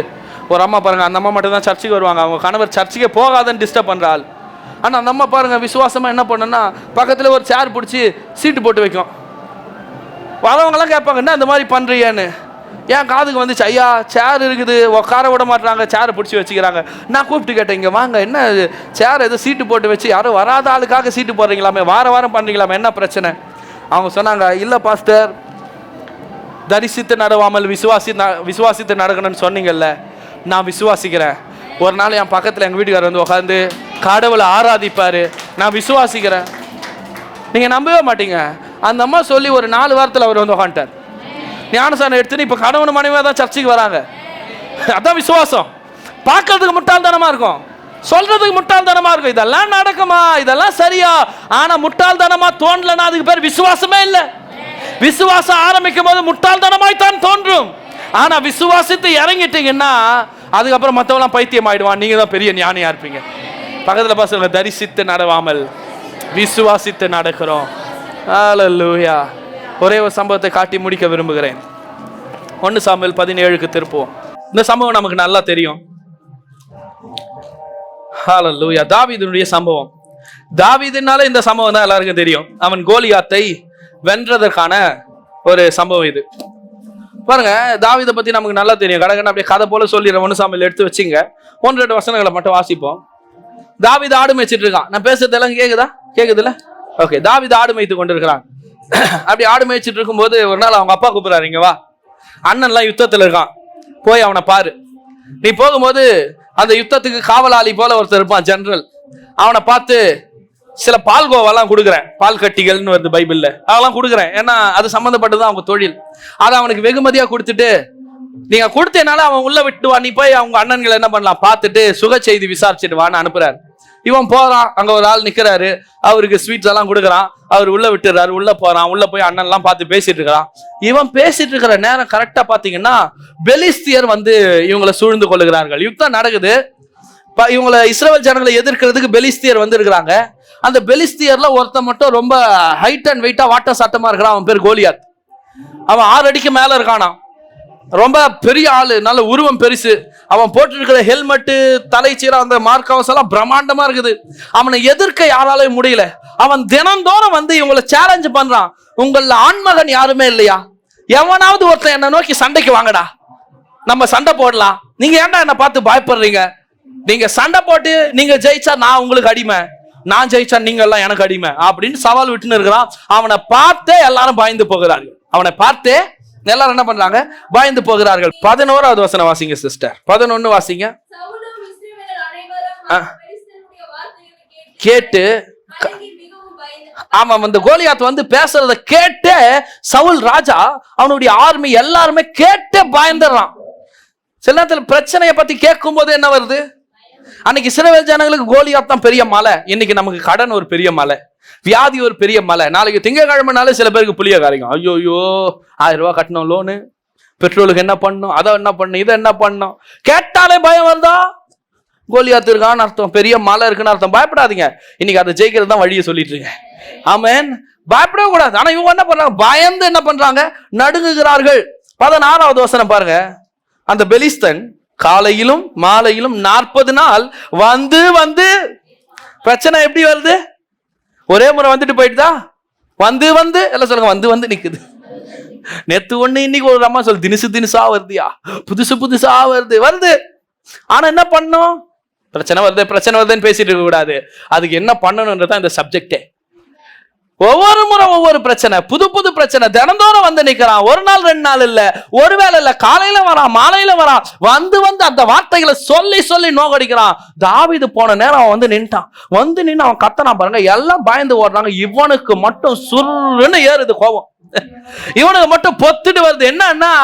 ஒரு அம்மா பாருங்க, அந்த அம்மா மட்டும் தான் சர்ச்சுக்கு வருவாங்க, அவங்க கணவர் சர்ச்சுக்கே போகாதன்னு டிஸ்டர்ப் பண்றாள். ஆனால் அந்த அம்மா பாருங்க விசுவாசமா என்ன பண்ணுன்னா, பக்கத்துல ஒரு சேர் பிடிச்சி சீட்டு போட்டு வைக்கும். வரவங்கலாம் கேட்பாங்க, என்ன இந்த மாதிரி பண்றீங்கன்னு. ஏன் காதுக்கு வந்துச்சு, ஐயா சேர் இருக்குது, உட்கார விட மாட்டாங்க, சேரை பிடிச்சி வச்சுக்கிறாங்க. நான் கூப்பிட்டு கேட்டேன், இங்கே வாங்க, என்ன சேர் எதோ சீட்டு போட்டு வச்சு யாரும் வராத ஆளுக்காக சீட்டு போடுறீங்களாமே, வாரம் பண்ணுறீங்களாமே, என்ன பிரச்சனை? அவங்க சொன்னாங்க, இல்லை பாஸ்டர், தரிசித்து நடவாமல் விசுவாசித்து நடக்கணும்னு சொன்னீங்கல்ல, நான் விசுவாசிக்கிறேன். ஒரு நாள் என் பக்கத்தில் எங்கள் வீட்டுக்காரர் வந்து உட்காந்து கடவுளை ஆராதிப்பார், நான் விசுவாசிக்கிறேன். நீங்கள் நம்பவே மாட்டீங்க, அந்த அம்மா சொல்லி ஒரு 4 வாரத்தில் அவர் வந்து உட்காந்துட்டார். ஞானசானம் எடுத்துன்னு இப்போ கணவன் மனைவியாக தான் சர்ச்சுக்கு வராங்க. அதான் விசுவாசம். பார்க்கறதுக்கு முட்டாள்தனமாக இருக்கும், சொல்றதுக்கு முட்டாள்தனமாக இருக்கும். இதெல்லாம் நடக்குமா, இதெல்லாம் சரியா? ஆனால் முட்டாள்தனமாக தோன்றலன்னா அதுக்கு பேர் விசுவாசமே இல்லை. விசுவாசம் ஆரம்பிக்கும் போது முட்டாள்தனமாய் தான் தோன்றும், ஆனா விசுவாசித்து இறங்கிட்டீங்கன்னா அதுக்கப்புறம் மற்றவெல்லாம் பைத்தியம் ஆயிடுவான், நீங்க தான் பெரிய ஞானியா இருப்பீங்க. பக்கத்துல பசங்க, தரிசித்து நடவாமல் விசுவாசித்து நடக்கிறோம். ஹல்லேலூயா. ஒரே ஒரு சம்பவத்தை காட்டி முடிக்க விரும்புகிறேன். 1 சாமுவேல் 17க்கு திருப்புவோம். இந்த சம்பவம் நமக்கு நல்லா தெரியும். ஹல்லேலூயா. தாவீதுடைய சம்பவம். தாவீதுனால இந்த சம்பவம் தான் எல்லாருக்கும் தெரியும். அவன் கோலியாத்தை வென்றதற்கான ஒரு சம்பவம் இது. பாருங்க, தாவீதை பத்தி நமக்கு நல்லா தெரியும். கடகன்னு அப்படியே கதை போல சொல்லிடுறேன். 1 சாமுவேல் எடுத்து வச்சுங்க, 1-2 வசனங்களை மட்டும் வாசிப்போம். தாவீது ஆடு மேய்ச்சிட்டு இருக்கான். நான் பேசுறது எல்லாம் கேக்குதுல்ல? ஓகே. தாவீது ஆடு மேய்த்து கொண்டு இருக்கிறான். அப்படி ஆடு மேய்ச்சிட்டு இருக்கும்போது ஒரு நாள் அவங்க அப்பா கூப்பிடுறாரு, இங்க வா, அண்ணன்லாம் யுத்தத்துல இருக்கான், போய் அவனை பாரு. நீ போகும்போது அந்த யுத்தத்துக்கு காவலாளி போல ஒருத்தர் இருப்பான், ஜெனரல். அவனை பார்த்து சில பால்கோவெல்லாம் கொடுக்குறேன், பால் கட்டிகள்னு வருது பைபிள்ல, அதெல்லாம் கொடுக்குறேன், ஏன்னா அது சம்மந்தப்பட்டதான் அவங்க தொழில். அதை அவனுக்கு வெகுமதியா கொடுத்துட்டு, நீங்க கொடுத்தனால அவன் உள்ள விட்டுவா, நீ போய் அவங்க அண்ணன்களை என்ன பண்ணலாம் பார்த்துட்டு சுக செய்தி விசாரிச்சுட்டு வான்னு அனுப்புறாரு. இவன் போறான், அங்க ஒரு ஆள் நிக்கிறாரு, அவருக்கு ஸ்வீட்ஸ் எல்லாம் கொடுக்குறான், அவர் உள்ள விட்டுறாரு, உள்ள போறான், உள்ள போய் அண்ணன் எல்லாம் பார்த்து பேசிட்டு இருக்கிறான். இவன் பேசிட்டு இருக்கிற நேரம் கரெக்டா பாத்தீங்கன்னா பெலிஸ்தியர் வந்து இவங்களை சூழ்ந்து கொள்ளுகிறார்கள். யுத்தம் நடக்குது, இவங்களை இஸ்ரவேல் ஜனங்களை எதிர்க்கிறதுக்கு பெலிஸ்தியர் வந்து இருக்கிறாங்க. அந்த பெலிஸ்தியர்ல ஒருத்தன் மட்டும் ரொம்ப ஹைட் அண்ட் வெயிட்டா வாட்ட சாட்டமா இருக்கிறான். அவன் பேர் கோலியாத். அவன் 6 அடிக்கு மேல இருக்கானா, ரொம்ப பெரிய ஆளு, நல்ல உருவம் பெருசு. அவன் போட்டு இருக்கிற ஹெல்மெட்டு, தலைச்சீரா, அந்த மார்க்கவசம் எல்லாம் பிரம்மாண்டமா இருக்குது. அவனை எதிர்க்க யாராலையும் முடியல. அவன் தினந்தோறும் வந்து இவங்களை சேலஞ்சு பண்றான். உங்கள ஆண்மகன் யாருமே இல்லையா? எவனாவது ஒருத்தன் என்ன நோக்கி சண்டைக்கு வாங்கடா, நம்ம சண்டை போடலாம். நீங்க ஏன்டா என்ன பார்த்து பயப்படுறீங்க? நீங்க சண்டை போட்டு நீங்க ஜெயிச்சா நான் உங்களுக்கு அடிமை, நான் ஜெயிச்சா நீங்க எல்லாம் எனக்கு அடிமை அப்படின்னு சவால் விட்டுன்னு இருக்கிறான். அவனை பார்த்தே எல்லாரும் பயந்து போகிறார்கள். அவனை பார்த்தே எல்லாரும் என்ன பண்றாங்க? பயந்து போகிறார்கள். 11வது வசனம் வாசிங்க சிஸ்டர். 11 வாசிங்க. கேட்டு ஆமா, வந்து கோலியாத் வந்து பேசுறத கேட்டு சவுல் ராஜா, அவனுடைய ஆர்மி எல்லாருமே கேட்டு பயந்துடுறான். சில நேரத்தில் பிரச்சனையை பத்தி கேட்கும் போது என்ன வருது? அன்னைக்கு இஸ்ரவேல் ஜனங்களுக்கு கோலியாத் தான் பெரிய மலை, இன்னைக்கு நமக்கு கடன் ஒரு பெரிய மலை, வியாதி ஒரு பெரிய மலை. நாளைக்கு திங்கக்கிழமைனாலே சில பேருக்கு புளிய காரியம். ஐயோயோ 1000 ரூபாய் கட்டணும் லோனு, பெட்ரோலுக்கு என்ன பண்ணும், அதை என்ன பண்ணும், இதை என்ன பண்ணும், கேட்டாலே பயம் வருதா? கோலியாத் இருக்கான்னு அர்த்தம், பெரிய மலை இருக்குன்னு அர்த்தம். பயப்படாதீங்க, இன்னைக்கு அதை ஜெயிக்கிறது தான் வழியை சொல்லிட்டு இருக்கேன். ஆமென். பயப்படவே கூடாது. ஆனா இவங்க என்ன பண்றாங்க? பயந்து என்ன பண்றாங்க? நடுங்குகிறார்கள். 16வது வசனம் பாருங்க. அந்த பெலிஸ்தன் காலையிலும் மாலையிலும் 40 நாள் வந்து வந்து, பிரச்சனை எப்படி வருது? ஒரே முறை வந்துட்டு போயிட்டுதா? வந்து வந்து எல்லாம் சொல்லுங்க, வந்து வந்து நிக்குது. நேத்து ஒண்ணு இன்னைக்கு ஒரு அம்மா சொல்லு, தினுசா வருதுயா, புதுசா வருது. ஆனா என்ன பண்ணும்? பிரச்சனை வருதுன்னு பேசிட்டு இருக்க கூடாது. அதுக்கு என்ன பண்ணணும்ன்றதான் இந்த சப்ஜெக்டே. ஒவ்வொரு முறை ஒவ்வொரு பிரச்சனை, புது பிரச்சனை தினந்தோறும் வந்து நிக்கிறான். ஒரு நாள் 2 நாள் இல்ல, ஒரு வேளை இல்ல, காலையில வரான், மாலையில வரான், வந்து அந்த வார்த்தைகளை சொல்லி நோகடிக்கிறான். தாவீது போன நேரம் அவன் வந்து நின்று அவன் கத்தனா பாருங்க. எல்லாம் பயந்து ஓடுறாங்க. இவனுக்கு மட்டும் சுருன்னு ஏறுது கோபம். இவனுக்கு மட்டும் பொத்துட்டு வருது. என்னன்னா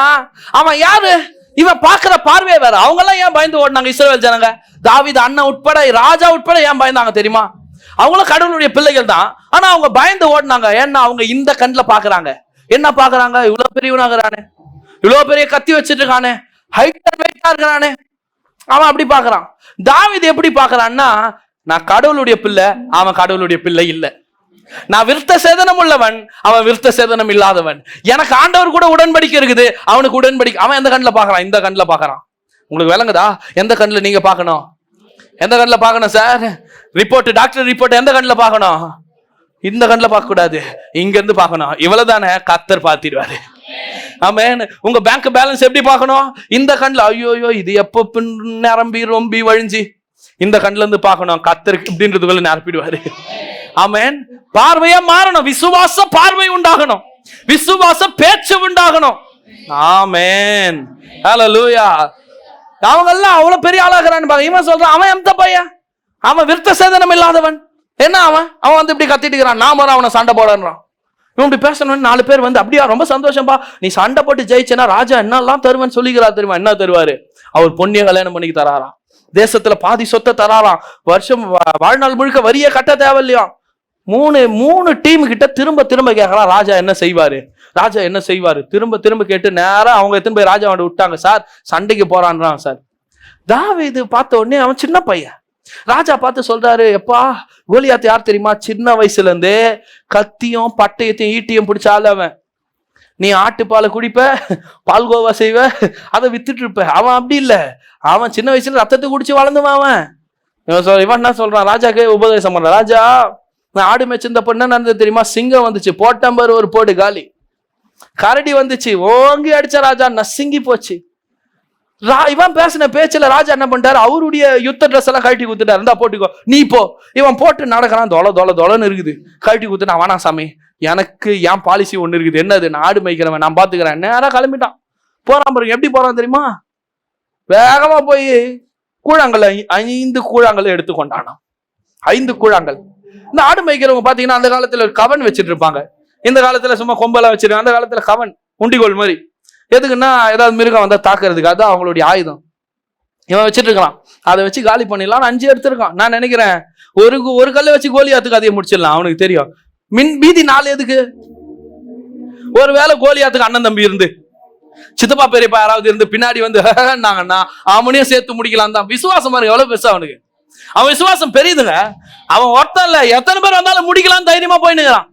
அவன் யாரு? இவன் பாக்குற பார்வையே வேற. அவங்க எல்லாம் ஏன் பயந்து ஓடினாங்க? இஸ்ரவேல் ஜனங்க, தாவீது அண்ணன் உட்பட, ராஜா உட்பட ஏன் பயந்தாங்க தெரியுமா? அவங்களும் கடவுளுடைய பிள்ளைகள் தான். ஆனா அவங்க பயந்து ஓடினாங்க. ஏன்னா அவங்க இந்த கண்ணில் பாக்குறாங்க. என்ன பாக்குறாங்க? இவ்வளவு பெரியவனாகிறானே, இவ்வளவு பெரிய கத்தி வச்சிட்டு இருக்கானே, ஹைட்டா வெயிட்டா இருக்கிறானே, அவன் அப்படி பாக்குறான். தாவீது எப்படி பாக்குறான்னா, நான் கடவுளுடைய பிள்ளை, அவன் கடவுளுடைய பிள்ளை இல்ல. நான் விருத்த சேதனம் உள்ளவன், அவன் விருத்த சேதனம் இல்லாதவன். எனக்கு ஆண்டவர் கூட உடன்படிக்கை இருக்குது, அவனுக்கு உடன்படிக்கை. அவன் எந்த கண்ணில் பாக்குறான்? இந்த கண்ணில் பாக்குறான். உங்களுக்கு விளங்குதா? எந்த கண்ணில் நீங்க பார்க்கணும்? எந்த கண்ணில் பார்க்கணும் சார்? டாக்டர் ரிப்போர்ட் எந்த கண்ணில் பார்க்கணும்? இந்த கண்ணில் பார்க்க கூடாது, இங்க இருந்து பார்க்கணும். இவ்வளவுதானே கர்த்தர் பார்த்திடுவாரு. ஆமென். உங்க பேங்க் பேலன்ஸ் எப்படி பார்க்கணும்? இந்த கண்ணில். ஐயோ இது எப்போ நிரம்பி ரொம்பி வழிஞ்சி, இந்த கண்ணில இருந்து பார்க்கணும். கர்த்தருக்கு இப்படின்றதுக்குள்ள நிரப்பிடுவாரு. ஆமென். பார்வையா மாறணும். விசுவாச பார்வை உண்டாகணும், விசுவாச பேச்சு உண்டாகணும். ஆமென். ஹல்லேலூயா. அவங்க எல்லாம் அவ்வளவு பெரிய ஆளாகிறான்னு இவன் சொல்றான், அவன் எந்த பையன்? அவன் விருத்த சேதனம் இல்லாதவன். என்ன அவன் வந்து இப்படி கத்திட்டு இருக்கிறான். நாம அவனை சண்டை போடுறான். இவன் இப்படி பேசணும்னு 4 பேர் வந்து, அப்படியா ரொம்ப சந்தோஷம்பா, நீ சண்டை போட்டு ஜெயிச்சேன்னா ராஜா என்னெல்லாம் தருவேன்னு சொல்லிக்கிறார் தெரியுமா? என்ன தருவாரு? அவர் பொண்ணிய கல்யாணம் பண்ணிக்கு தராராம், தேசத்துல பாதி சொத்தை தராராம், வருஷம் வாழ்நாள் முழுக்க வரிய கட்ட தேவையில்லையா. 3 டீம் கிட்ட திரும்ப கேட்கலாம், ராஜா என்ன செய்வாரு? திரும்ப கேட்டு நேரம் அவங்க எத்தனை போய் ராஜா விட்டாங்க. சார் சண்டைக்கு போறான்றான் சார். தாவீது பார்த்த உடனே அவன் சின்ன பையன். ராஜா பார்த்து சொல்றாரு, எப்பா கோலியாத் யார் தெரியுமா? சின்ன வயசுல இருந்தே கத்தியும் பட்டயத்தையும் ஈட்டியும் பிடிச்சால அவன். நீ ஆட்டுப்பாலை குடிப்ப, பால்கோவா செய்வ, அதை வித்துட்டு இருப்ப. அவன் அப்படி இல்ல, அவன் சின்ன வயசுல ரத்தத்தை குடிச்சு வளர்ந்துவான் அவன். இவன் என்ன சொல்றான்? ராஜாக்கு உபதேசம் பண்றான். ராஜா, நான் ஆடு மேய்ச்சிருந்தப்ப என்ன நடந்தது தெரியுமா? சிங்கம் வந்துச்சு, போட்டம்பர் ஒரு போடு காலி. கரடி வந்துச்சு, ஓங்கி அடிச்ச ராஜா நசுங்கி போச்சு. இவன் பேசின பேச்சுல ராஜா என்ன பண்ணிட்டாரு? அவருடைய யுத்த ட்ரெஸ் எல்லாம் கழட்டி குத்துட்டாரு. இருந்தா போட்டுக்கோ, நீ போ. இவன் போட்டு நடக்கிறான், தொலைன்னு இருக்குது. கழட்டி குத்துட்டா, வேணா சாமி, எனக்கு என் பாலிசி ஒண்ணு இருக்குது. என்னது? நான் ஆடு மேய்க்கிறவன், நான் பாத்துக்கிறேன். நேரம் கிளம்பிட்டான். போறான் பாருங்க. எப்படி போறான் தெரியுமா? வேகமா போய் கூழாங்கல் 5 கூழாங்கல் எடுத்து கொண்டானான். 5 கூழாங்கல். இந்த ஆடு மேய்க்கிறவங்க பாத்தீங்கன்னா அந்த காலத்துல ஒரு கவன் வச்சுட்டு இருப்பாங்க. இந்த காலத்துல சும்மா கொம்பெல்லாம் வச்சிருக்காங்க. அந்த காலத்துல கவன், உண்டிகோல் மாதிரி. எதுக்குன்னா ஏதாவது மிருகம் வந்தா தாக்குறதுக்கு. அதுதான் அவங்களுடைய ஆயுதம். இவன் வச்சுட்டு இருக்கான். அதை வச்சு காலி பண்ணிடலாம். 5 எடுத்திருக்கான். நான் நினைக்கிறேன் ஒரு கல்லை வச்சு கோலியாத்துக்கு அதையே முடிச்சிடலாம். அவனுக்கு தெரியும். மீதி 4 எதுக்கு? ஒருவேளை கோலியாத்துக்கு அண்ணன் தம்பி இருந்து, சித்தப்பா பெரியப்பா யாராவது இருந்து பின்னாடி வந்து நாங்கன்னா அவனையும் சேர்த்து முடிக்கலாம் தான். விசுவாசம் பாருங்க எவ்வளவு பெருசா அவனுக்கு. அவன் விசுவாசம் பெரியதுங்க. அவன் ஒருத்தன் இல்ல, எத்தனை பேர் வந்தாலும் முடிக்கலாம் தைரியமா போயினுக்கிறான்.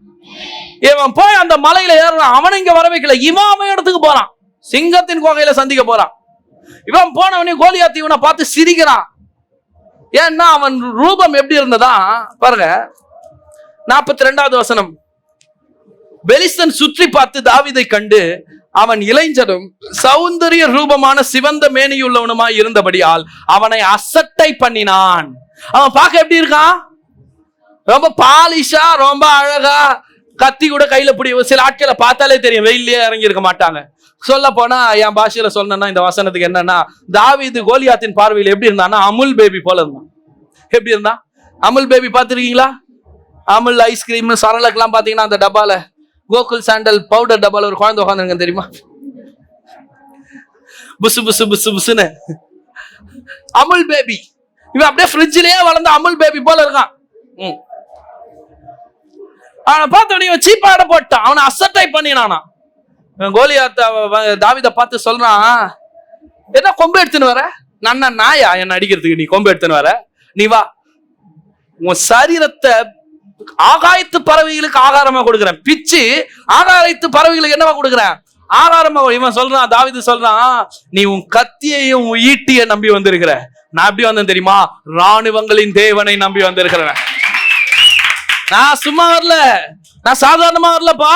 இவன் போய் அந்த மலையில ஏறான். அவனை இங்க வர வைக்கல, அவன் இடத்துக்கு போறான். சிங்கத்தின் குகையில சந்திக்க போறான். இவன் போனவனே கோலியாத் இவனை பார்த்து சிரிக்கிறான். ஏன்னா அவன் ரூபம் எப்படி இருந்ததா பாருங்க. 42வது வசனம். பெலிஸ்தன் சுற்றி பார்த்து தாவீதை கண்டு, அவன் இளைஞனும் சௌந்தரிய ரூபமான சிவந்த மேனியுள்ளவனுமாய் இருந்தபடியால் அவனை அசட்டை பண்ணினான். அவன் பார்க்க எப்படி இருக்கான்? ரொம்ப பாலிஷா, ரொம்ப அழகா, கத்தி கூட கையில பிடி. சில ஆட்களை பார்த்தாலே தெரியும், வெயிலே இறங்கி இருக்க மாட்டாங்க. சொல்ல போனா என் பாஷையில சொல்லணும்னா இந்த வசனத்துக்கு என்னன்னா, தாவீது கோலியாத்தின் பார்வையில் எப்படி இருந்தான்னா அமுல் பேபி போல இருந்தான். எப்படி இருந்தான்? அமுல் பேபி பார்த்துருக்கீங்களா? அமுல் ஐஸ்கிரீம் சரளக்கெல்லாம் பாத்தீங்கன்னா அந்த டப்பால, கோகுல் சாண்டல் பவுடர் டப்பால ஒரு குழந்தை உட்காந்துருங்க தெரியுமா? புசு புசு புசு புசுன்னு அமுல் பேபி. இவன் அப்படியே ஃப்ரிட்ஜிலேயே வளர்ந்த அமுல் பேபி போல இருக்கான். அவனை பார்த்த சீப்பா இடம் போட்டான். அவனை அசட்டை பண்ணினானா. கோலியாத் தாவீதை பார்த்து சொல்றான், என்ன கொம்பு எடுத்துன்னு வர? நான் நாயா என்ன அடிக்கிறதுக்கு நீ கொம்பு எடுத்துன்னு வர? நீ வா, உன் சரீரத்தை ஆகாயத்து பறவைகளுக்கு ஆகாரமா கொடுக்குறேன். பிச்சு ஆகாயத்து பறவைகளுக்கு என்னவா கொடுக்குறேன்? ஆகாரமா. இவன் சொல்றான், தாவீது சொல்றான், நீ உன் கத்தியையும் உன் ஈட்டியை நம்பி வந்திருக்கிற. நான் எப்படி வந்தேன் தெரியுமா? ராணுவங்களின் தேவனை நம்பி வந்திருக்கிறேன். நான் சும்மா வரல, நான் சாதாரணமா வரலப்பா,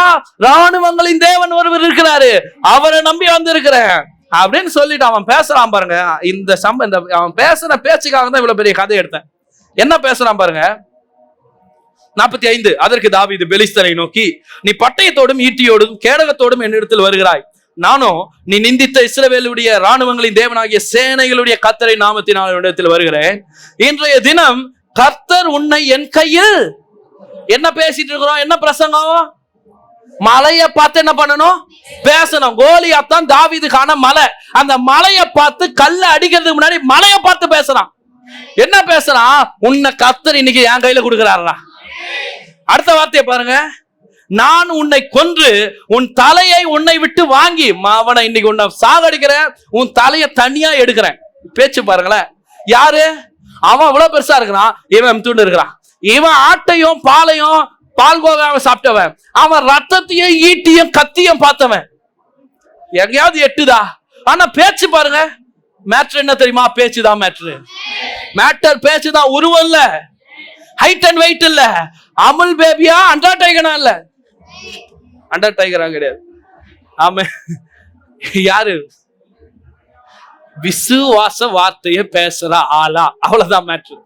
ராணுவங்களின் தேவன் ஒருவர் இருக்கிறாரு, அவரை நம்பி வந்திருக்கிறேன் அப்படின்னு சொல்லிட்டு அவன் பேசுறான் பாருங்க. இந்த அவன் பேசுற பேச்சுக்காக தான் இவ்வளவு பெரிய கதை எடுத்தேன். என்ன பேசுறான் பாருங்க. 45. அதற்கு தாவீது பெலிஸ்தரை நோக்கி, நீ பட்டயத்தோடும் ஈட்டியோடும் கேடகத்தோடும் என்னிடத்தில் வருகிறாய், நானும் நீ நிந்தித்த இஸ்ரவேலுடைய ராணுவங்களின் தேவனாகிய சேனைகளுடைய கர்த்தரை நாமத்தினால் இடத்தில் வருகிறேன். இன்றைய தினம் கர்த்தர் உன்னை என் கையில். என்ன பேசிட்டு இருக்கிறோம்? என்ன பிரசங்கம்? மலையை பார்த்து என்ன பண்ணணும்? பேசணும். கோலியாத்தான் தாவீதுக்கான மலை. அந்த மலையை பார்த்து கல்ல அடிக்கிறதுக்கு முன்னாடி மலையை பார்த்து பேசுறான். என்ன பேசுறான்? உன்னை கர்த்தர் இன்னைக்கு என் கையில கொடுக்கிறாரா. அடுத்த வார்த்தையை பாருங்க. நான் உன்னை கொன்று உன் தலையை உன்னை விட்டு வாங்கி, அவனை இன்னைக்கு உன்னை சாகடிக்கிறேன், உன் தலையை தனியா எடுக்கிறேன். பேச்சு பாருங்களேன். யாரு அவன்? இவ்வளவு பெருசா இருக்கிறான், இவன் தூண்டு இருக்கிறான். இவன் ஆட்டையும் பாலையும் பால்கோவாவை சாப்பிட்டவன், அவன் ரத்தத்தையும் ஈட்டியும் கத்தியும் பார்த்தவன். எங்கேயாவது எட்டுதா? ஆனா பேச்சு பாருங்க. மேட்ரு என்ன தெரியுமா? பேச்சுதான் மேட்ரு. மேட்டர் பேச்சுதான். உருவம் இல்ல, ஹைட் அண்ட் வெயிட் இல்ல, அமுல் பேபியா அண்டர்டேக்கனா இல்ல, அண்டர்டேக்கரா கிடையாது. ஆமா, யாரு? விசுவாச வார்த்தையை பேசுற ஆளா, அவ்வளவுதான் மேட்ரு.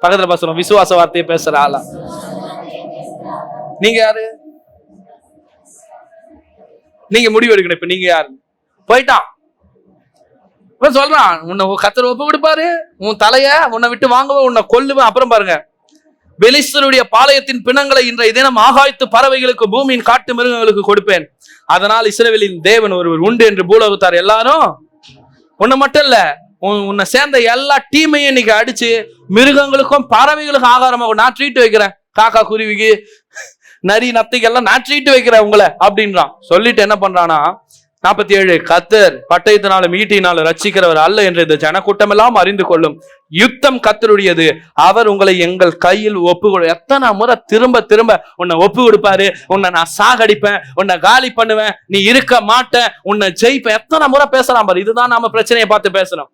பக்கத்துல பேசுறோம், விசுவாச வார்த்தையை பேசுற ஆளா. நீங்க யாரு? நீங்க முடிவு எடுக்கணும். இப்ப நீங்க யாரு? போயிட்டான் சொல்றான், உன்னை கர்த்தர் ஒப்பு கொடுப்பாரு, உன் தலைய உன்னை விட்டு வாங்குவேன், உன்னை கொல்லுவேன். அப்புறம் பாருங்க, பெலிஸ்தருடைய பாளையத்தின் பிணங்களை இன்றைய தினம் ஆகாயத்து பறவைகளுக்கு பூமியின் காட்டு மிருகங்களுக்கு கொடுப்பேன், அதனால் இஸ்ரவேலின் தேவன் ஒருவர் உண்டு என்று பூலோகத்தார் எல்லாரும். உன்னை மட்டும் இல்ல, உன்னை சேர்ந்த எல்லா டீமையும் இன்னைக்கு அடிச்சு மிருகங்களுக்கும் பறவைகளுக்கும் ஆகாரமாக நான் ட்ரீட் வைக்கிறேன். காக்கா குருவிக்கு நரி நத்தைக்கு எல்லாம் நான் ட்ரீட் வைக்கிறேன் உங்களை அப்படின்றான். சொல்லிட்டு என்ன பண்றானா, 47, கர்த்தர் பட்டயத்தினாலும் ஈட்டினாலும் ரட்சிக்கிறவர் அல்ல என்று இந்த ஜனக்கூட்டம் எல்லாம் அறிந்து கொள்ளும். யுத்தம் கர்த்தருடையது, அவர் உங்களை எங்கள் கையில் ஒப்பு கொடு. எத்தனை முறை திரும்ப திரும்ப உன்னை ஒப்பு கொடுப்பாரு, உன்னை நான் சாகடிப்பேன், உன்னை காலி பண்ணுவேன், நீ இருக்க மாட்டேன், உன்னை ஜெயிப்பேன். எத்தனை முறை பேசலாம் பாரு. இதுதான் நாம பிரச்சனையை பார்த்து பேசணும்.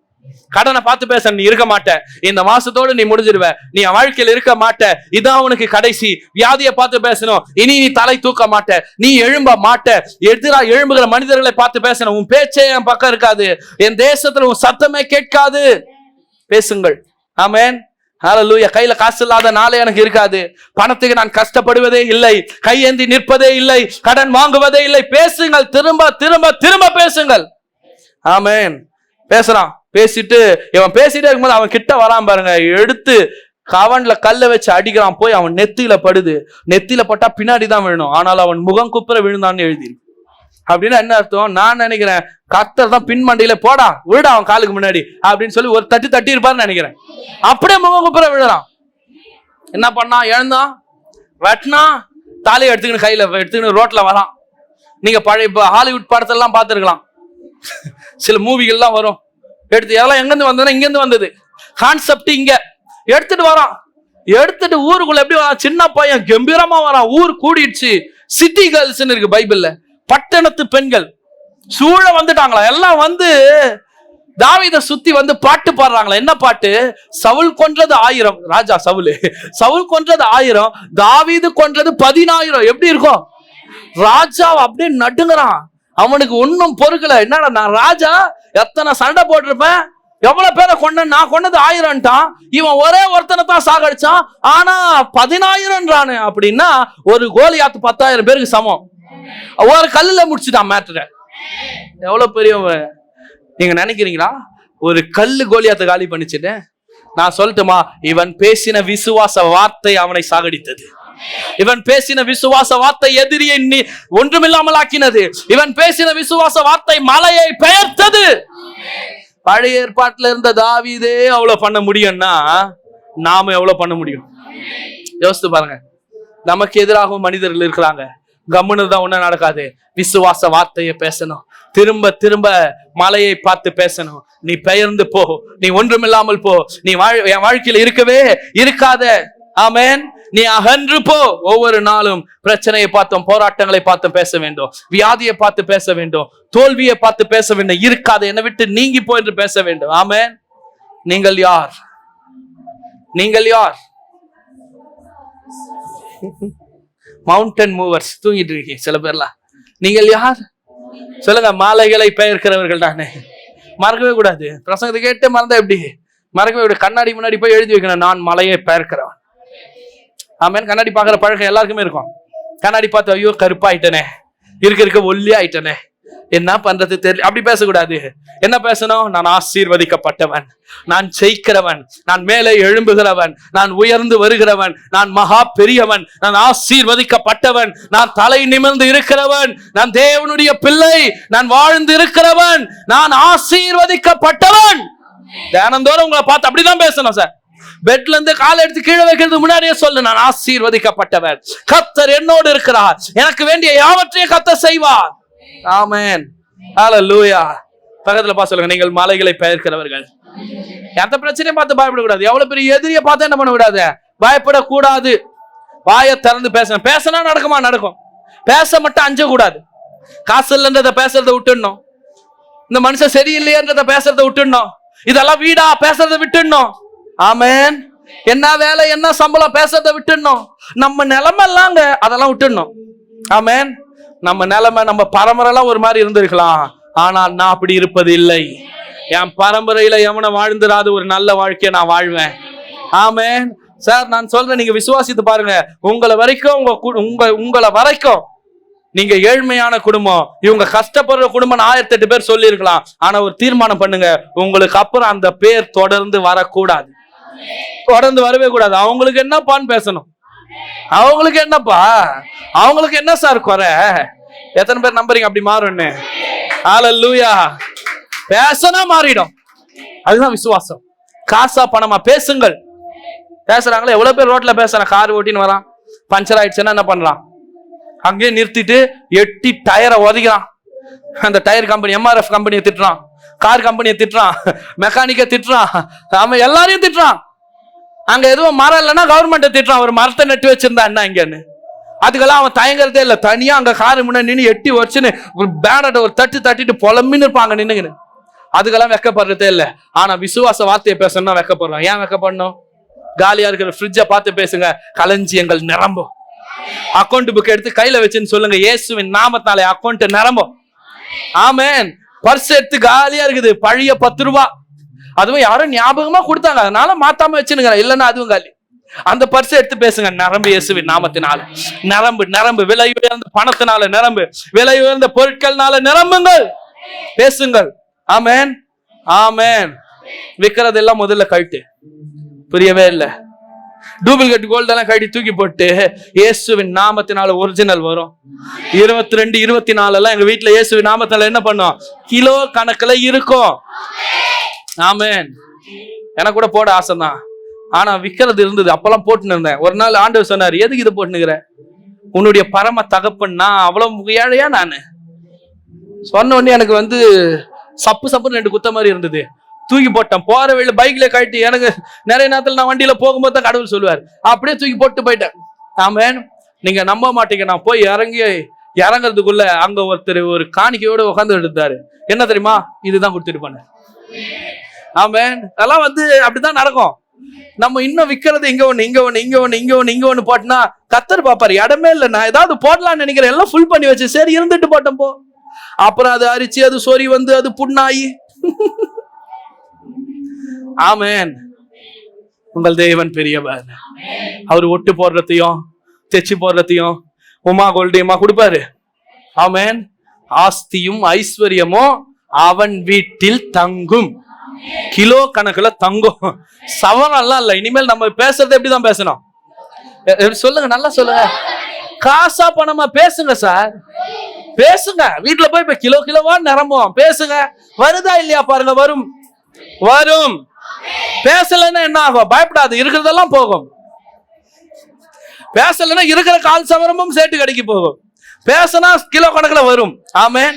கடனை பார்த்து பேச, நீ இருக்க மாட்ட, இந்த மாசத்தோடு நீ முடிஞ்சிருவ, நீ வாழ்க்கையில் இருக்க மாட்ட, இதான் உனக்கு கடைசி. வியாதியை பார்த்து பேசணும், இனி நீ தலை தூக்க மாட்ட, நீ எழும்ப மாட்ட. எதிரா எழும்புகிற மனிதர்களை பார்த்து பேசணும், உன் பேச்சே என் பக்கம் இருக்காது, என் தேசத்துல உன் சத்தமே கேட்காது. பேசுங்கள். ஆமென். ஹல்லேலூயா. கையில காசு இல்லாத நாளே எனக்கு இருக்காது, பணத்துக்கு நான் கஷ்டப்படுவதே இல்லை, கையேந்தி நிற்பதே இல்லை, கடன் வாங்குவதே இல்லை. பேசுங்கள், திரும்ப திரும்ப திரும்ப பேசுங்கள். ஆமென். பேசுறான். பேசிட்டு இவன் பேசிட்டே இருக்கும்போது அவன் கிட்ட வரான் பாருங்க, எடுத்து கவன்ல கல்ல வச்சு அடிக்கிறான். போய் அவன் நெத்தியில படுது. நெத்தியில பட்டா பின்னாடி தான் விழணும், ஆனால் அவன் முகம் குப்புற விழுந்தான்னு எழுதி. அப்படின்னா என்ன அர்த்தம்? நான் நினைக்கிறேன் கர்த்தர் தான் பின்மண்டியில போடா விழுடா அவன் காலுக்கு முன்னாடி அப்படின்னு சொல்லி ஒரு தட்டி தட்டி இருப்பாருன்னு நினைக்கிறேன். அப்படியே முகம் குப்புற விழுறான். என்ன பண்ணான்? எழுந்தான், வெட்டினா, தாலியை எடுத்துக்கின்னு கையில எடுத்துக்கின்னு ரோட்ல வரான். நீங்க பழைய ஹாலிவுட் படத்தெல்லாம் பார்த்துருக்கலாம், சில மூவிகள்லாம் வரும். எடுத்து எல்லாம் எங்கிருந்து வந்ததுன்னா இங்கிருந்து வந்தது. கான்செப்ட் இங்க எடுத்துட்டு வரான். எடுத்துட்டு ஊருக்குள்ள எப்படி வரான்? சின்ன பையன் கம்பீரமா வரான். ஊர் கூடிடுச்சு. சிட்டி கேர்ள்ஸ் இருக்கு பைபிள்ல, பட்டணத்து பெண்கள் சூழ வந்துட்டாங்களா. எல்லாம் வந்து தாவீதை சுத்தி வந்து பாட்டு பாடுறாங்களா. என்ன பாட்டு? சவுல் கொன்றது 1000, ராஜா சவுல் கொன்றது 1000, தாவீது கொன்றது 10000. எப்படி இருக்கும்? ராஜா அப்படியே நடுங்குறான். அவனுக்கு ஒன்னும் பொறுக்கல. என்னடா நான் ராஜா, எத்தனை சண்டை போட்டிருப்பேன், எவ்வளவு பேரை கொண்ட, நான் கொண்டது 1000ன்ட்டான், இவன் ஒரே ஒருத்தனை தான் சாகடிச்சான், ஆனா 10000ன்றானு. அப்படின்னா ஒரு கோலியாத்து 10,000 பேருக்கு சமம். ஒரு கல்லுல முடிச்சுட்டான் மேட்டரை. எவ்வளவு பெரிய நீங்க நினைக்கிறீங்களா? ஒரு கல்லு கோலியாத்தை காலி பண்ணிச்சுட்டு. நான் சொல்லட்டுமா, இவன் பேசின விசுவாச வார்த்தை அவனை சாகடித்தது. இவன் பேசின விசுவாச வார்த்தை எதிரியை ஒன்றுமில்லாமல் ஆக்கினது. இவன் பேசின விசுவாச வார்த்தை மலையை பெயர்த்தது. பழைய ஏற்பாட்டுல இருந்த தாவீதே அவ்வளவு பண்ண முடியும்னா நாம எவ்வளவு பண்ண முடியும்? யோசித்து பாருங்க. நமக்கு எதிராகவும் மனிதர்கள் இருக்கிறாங்க. கம்முன்னு தான் ஒன்னும் நடக்காது. விசுவாச வார்த்தையை பேசணும். திரும்ப திரும்ப மலையை பார்த்து பேசணும். நீ பெயர்ந்து போ, நீ ஒன்றுமில்லாமல் போ, நீ என் வாழ்க்கையில இருக்கவே இருக்காத. ஆமென். நீ அகன்று போ. ஒவ்வொரு நாளும் பிரச்சனையை பார்த்தும் போராட்டங்களை பார்த்தும் பேச வேண்டும், வியாதியை பார்த்து பேச வேண்டும், தோல்வியை பார்த்து பேச வேண்டும். இருக்காத, என்னை விட்டு நீங்கி போ என்று பேச வேண்டும். ஆமென். நீங்கள் யார்? நீங்கள் யார்? மவுண்டன் மூவர்ஸ் தூங்கிட்டு இருக்கீங்க சில பேர்லாம். நீங்கள் யார் சொல்லுங்க? மாலைகளை பெயர்க்கிறவர்கள் தானே. மறக்கவே கூடாது. பிரசங்கத்தை கேட்டு மறந்தா எப்படி? மறக்கவே கூடாது. கண்ணாடி முன்னாடி போய் எழுதி வைக்கணும், நான் மலையை பெயர்க்கிறவன். ஆமேன். கண்ணாடி பார்க்குற பழக்கம் எல்லாருக்குமே இருக்கும். கண்ணாடி பார்த்து ஐயோ கருப்பாயிட்டனே, இருக்க ஒல்லி ஆயிட்டனே, என்ன பண்றது தெரியல, அப்படி பேசக்கூடாது. என்ன பேசணும்? நான் ஆசீர்வதிக்கப்பட்டவன், நான் ஜெயிக்கிறவன், நான் மேலே எழும்புகிறவன், நான் உயர்ந்து வருகிறவன், நான் மகா பெரியவன், நான் ஆசீர்வதிக்கப்பட்டவன், நான் தலை நிமிர்ந்து இருக்கிறவன், நான் தேவனுடைய பிள்ளை, நான் வாழ்ந்து இருக்கிறவன், நான் ஆசீர்வதிக்கப்பட்டவன். தினந்தோறும் உங்களை பார்த்து அப்படிதான் பேசணும் சார். பெட்ல இருந்து காலை எடுத்து கீழே வைக்கிறது முன்னாடியே சொல்லு, நான் ஆசீர்வதிக்கப்பட்டவன், கர்த்தர் என்னோடு இருக்கிறார், எனக்கு வேண்டிய யாவற்றையும் கர்த்தர் செய்வார். ஆமென். ஹல்லேலூயா. பக்கத்துல பார்த்து சொல்லுங்க, நீங்கள் மலைகளை பெயர்க்கிறவர்கள். எந்த பிரச்சனையும் பார்த்து பயப்படக்கூடாது. எவ்வளவு பெரிய எதிரியை பார்த்து என்ன பண்ண கூடாது? பயப்படக்கூடாது. வாயை திறந்து பேசணும். பேசினா நடக்குமா? நடக்கும். பேச மட்டும் அஞ்ச கூடாது. காசு இல்லைன்றத பேசுறத விட்டுடணும். இந்த மனுஷன் சரியில்லையன்றத பேசுறத விட்டுடணும். இதெல்லாம் வீடா பேசுறத விட்டுடணும். ஆமென். என்ன வேலை, என்ன சம்பளம் பேசுறத விட்டுடணும். நம்ம நிலைமைல்லாங்க அதெல்லாம் விட்டுடணும். ஆமென். நம்ம நிலைமை, நம்ம பரம்பரைலாம் ஒரு மாதிரி இருந்திருக்கலாம், ஆனால் நான் அப்படி இருப்பது இல்லை. என் பரம்பரையில எவனை வாழ்ந்துராது ஒரு நல்ல வாழ்க்கையை நான் வாழ்வேன். ஆமென். சார் நான் சொல்றேன், நீங்க விசுவாசித்து பாருங்க. உங்களை வரைக்கும் உங்களை வரைக்கும் நீங்க ஏழ்மையான குடும்பம், இவங்க கஷ்டப்படுற குடும்பம் 1008 பேர் சொல்லி இருக்கலாம். ஆனா ஒரு தீர்மானம் பண்ணுங்க, உங்களுக்கு அப்புறம் அந்த பேர் தொடர்ந்து வரக்கூடாது. தொடர்ந்து வரவே கூடாது. அவங்களுக்கு என்னப்பான்னு பேசணும். அவங்களுக்கு என்னப்பா, அவங்களுக்கு என்ன சார் குறை? எத்தனை பேர் நம்புறீங்க அப்படி மாறும்னு? ஹல்லேலூயா. பேசனா மாறிடும். அதுதான் விசுவாசம். காசா பணமா பேசுங்கள். பேசுறாங்களே எவ்வளவு பேர் ரோட்ல பேசுறான். கார் ஓட்டின்னு வரான், பஞ்சர் ஆயிடுச்சுன்னா என்ன பண்றான்? அங்கேயே நிறுத்திட்டு 8 டயரை உதைக்கிறான். அந்த டயர் கம்பெனி, MRF கம்பெனியை திட்டுறான், கார் கம்பெனியை திட்டுறான், மெக்கானிக்கை திட்டுறான், அவன் எல்லாரையும் திட்டுறான். அங்க எதுவும் மரம் இல்லைன்னா கவர்மெண்ட்டை திட்டுறான், ஒரு மரத்தை நட்டு வச்சிருந்தா என்ன இங்கன்னு. அதுக்கெல்லாம் அவன் தயங்குறதே இல்லை. தனியா அங்க காரு முன்னாடி நின்று 8 வருஷன்னு ஒரு பேனட்டை ஒரு தட்டிட்டு புலம்பின்னு இருப்பாங்க நின்னுங்கன்னு. அதுக்கெல்லாம் வெக்கப்படுறதே இல்லை. ஆனா விசுவாச வார்த்தையை பேசணும்னா வெக்கப்படுறோம். ஏன் வெக்கப்படணும்? காலியா இருக்கிற ஃப்ரிட்ஜை பார்த்து பேசுங்க, களஞ்சியங்கள் நிரம்பும். அக்கௌண்ட் புக் எடுத்து கையில வச்சுன்னு சொல்லுங்க, இயேசுவின் நாமத்தாலே அக்கௌண்ட் நிரம்பும். ஆமென். பர்ஸ் எடுத்து காலியா இருக்குது, பழைய 10 ரூபாய், அதுவும் யாரும் ஞாபகமா கொடுத்தாங்க, அதனால மாத்தாம வச்சுனுங்க, இல்லைன்னா அதுவும் காலி. அந்த பர்ஸ் எடுத்து பேசுங்க, நரம்பு இயேசுவின் நாமத்தினால நிரம்பு, நிரம்பு. விலை உயர்ந்த பணத்தினால நிரம்பு, விலை உயர்ந்த பொருட்கள்னால நிரம்புங்கள், பேசுங்கள். ஆமென். ஆமென். விற்கிறதெல்லாம் முதல்ல கழட்டு. புரியவே இல்லை. டூப்ளிகேட் கோல்டெல்லாம் கழட்டி தூக்கி போட்டு இயேசுவின் நாமத்தினால ஒரிஜினல் வரும். 22, 24 எல்லாம் எங்க வீட்டுல இயேசுவின் நாமத்தினால என்ன பண்ணும்? கிலோ கணக்குல இருக்கும். ஆமென். எனக்கு கூட போட ஆசை தான், ஆனா விற்கிறது இருந்தது, அப்பெல்லாம் போட்டுன்னு இருந்தேன். ஒரு நாள் ஆண்டவர் சொன்னார், எதுக்கு இதை போட்டுனுங்கிற? உன்னுடைய பரம தகப்பன்னா அவ்வளவு ஏழையா? நான் சொன்ன உடனே எனக்கு சப்புன்னு 2 குத்த மாதிரி இருந்தது. தூக்கி போட்டேன். போற வழியில பைக்ல கழட்டி, எனக்கு நிறைய நேரத்தில் நான் வண்டியில போகும்போது தான் கடவுள் சொல்லுவார், அப்படியே தூக்கி போட்டு போயிட்டேன். ஆமென். நீங்க நம்ப மாட்டீங்க, நான் போய் இறங்குறதுக்குள்ள அங்க ஒருத்தர் ஒரு காணிக்கையோட உட்கார்ந்து எடுத்தாரு. என்ன தெரியுமா? இதுதான் கொடுத்துட்டு போனேன். ஆமென். அதெல்லாம் அப்படிதான் நடக்கும். நம்ம இன்னும் விற்கிறது இங்க ஒண்ணு போட்டோம்னா கர்த்தர் பாப்பாரு, இடமே இல்லை. நான் ஏதாவது போடலாம்னு நினைக்கிறேன், எல்லாம் ஃபுல் பண்ணி வச்சு, சரி இருந்துட்டு போட்டோம் போ. அப்புறம் அது அரிச்சு, அது சொறி அது புண்ணாயி. ஆமென். உங்கள் தேவன் பெரியவர். அவர் ஒட்டு போடுறதையும் தைச்சு போடுறதையும் உமா கோல்டியமா கொடுப்பாரு. ஆமென். ஆஸ்தியும் ஐஸ்வர்யமும் அவன் வீட்டில் தங்கும். கிலோ கணக்குல தங்கும். சவரெல்லாம் இல்ல. இனிமேல் நம்ம பேசுறது எப்படிதான் பேசணும்? சொல்லுங்க, நல்லா சொல்லுங்க. காசா பணமா பேசுங்க சார், பேசுங்க. வீட்டுல போய் இப்ப கிலோவா நிரம்பும். பேசுங்க. வருதா இல்லையா பாருங்க. வரும், வரும். பேசலன்னா என்ன ஆகும்? பயப்படாது, இருக்கிறதெல்லாம் போகும். பேசலன்னா இருக்கிற கால் சவரமும் சேட்டு கடைக்கு போகும். பேசினா கிலோ கணக்கில் வரும். ஆமென்.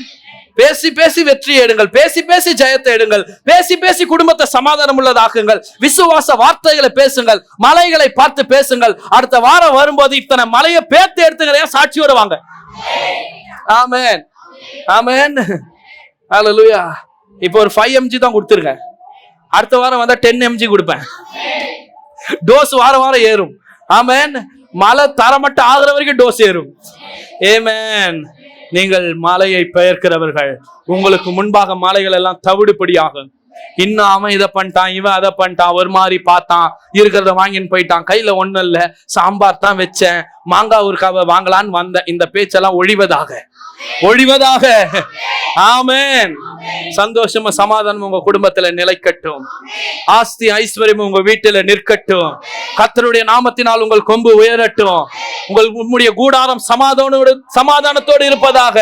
பேசி பேசி வெற்றி எடுங்கள், பேசி பேசி ஜெயத்தை எடுங்கள், பேசி பேசி குடும்பத்தை சமாதானம் உள்ளதாக்குங்கள். விசுவாச வார்த்தைகளை பேசுங்கள், மலைகளை பார்த்து பேசுங்கள். அடுத்த வாரம் வரும்போது இத்தனை மலையை பேத்து எடுத்துக்கிறையா சாட்சியோட வாங்க. ஆமென். ஆமென். ஹல்லேலூயா. இப்போ ஒரு 5 mg தான் கொடுத்துருக்கேன். அடுத்த வாரம் வந்தா 10 mg கொடுப்பேன். டோஸ் வாரம் ஏறும். ஆமென். மழை தரமட்டம் ஆகிற வரைக்கும் டோஸ் ஏறும். ஆமென். நீங்கள் மலையை பெயர்க்கிறவர்கள், உங்களுக்கு முன்பாக மலைகள் எல்லாம் தவிடுபடியாகும். இன்னும் அவன் இதை பண்ணிட்டான், இவன் அதை பண்ணிட்டான், ஒரு மாதிரி பார்த்தான், இருக்கிறத வாங்கின்னு போயிட்டான், கையில ஒண்ணும் இல்ல, சாம்பார் தான் வச்சேன், மாங்காய் ஊறுகாவை வாங்கலான்னு வந்தேன். இந்த பேச்செல்லாம் ஒழிவதாக, ஒழிவதாக. ஆமென். சந்தோஷமா சமாதானம் உங்க குடும்பத்துல நிலைக்கட்டும். ஆஸ்தி ஐஸ்வர்யம் உங்க வீட்டில நிற்கட்டும். கர்த்தருடைய நாமத்தினால் உங்கள் கொம்பு உயரட்டும். உங்களுடைய கூடாரம் சமாதானத்தோடு இருப்பதாக.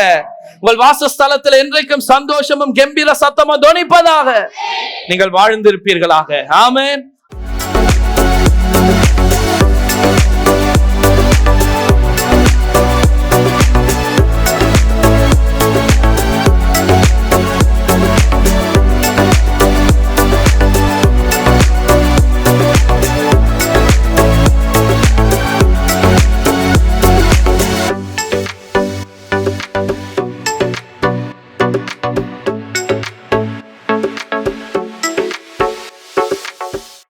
உங்கள் வாசஸ்தலத்தில் என்றைக்கும் சந்தோஷமும் கம்பீர சத்தமும் தொனிப்பதாக. நீங்கள் வாழ்ந்திருப்பீர்களாக. ஆமென்.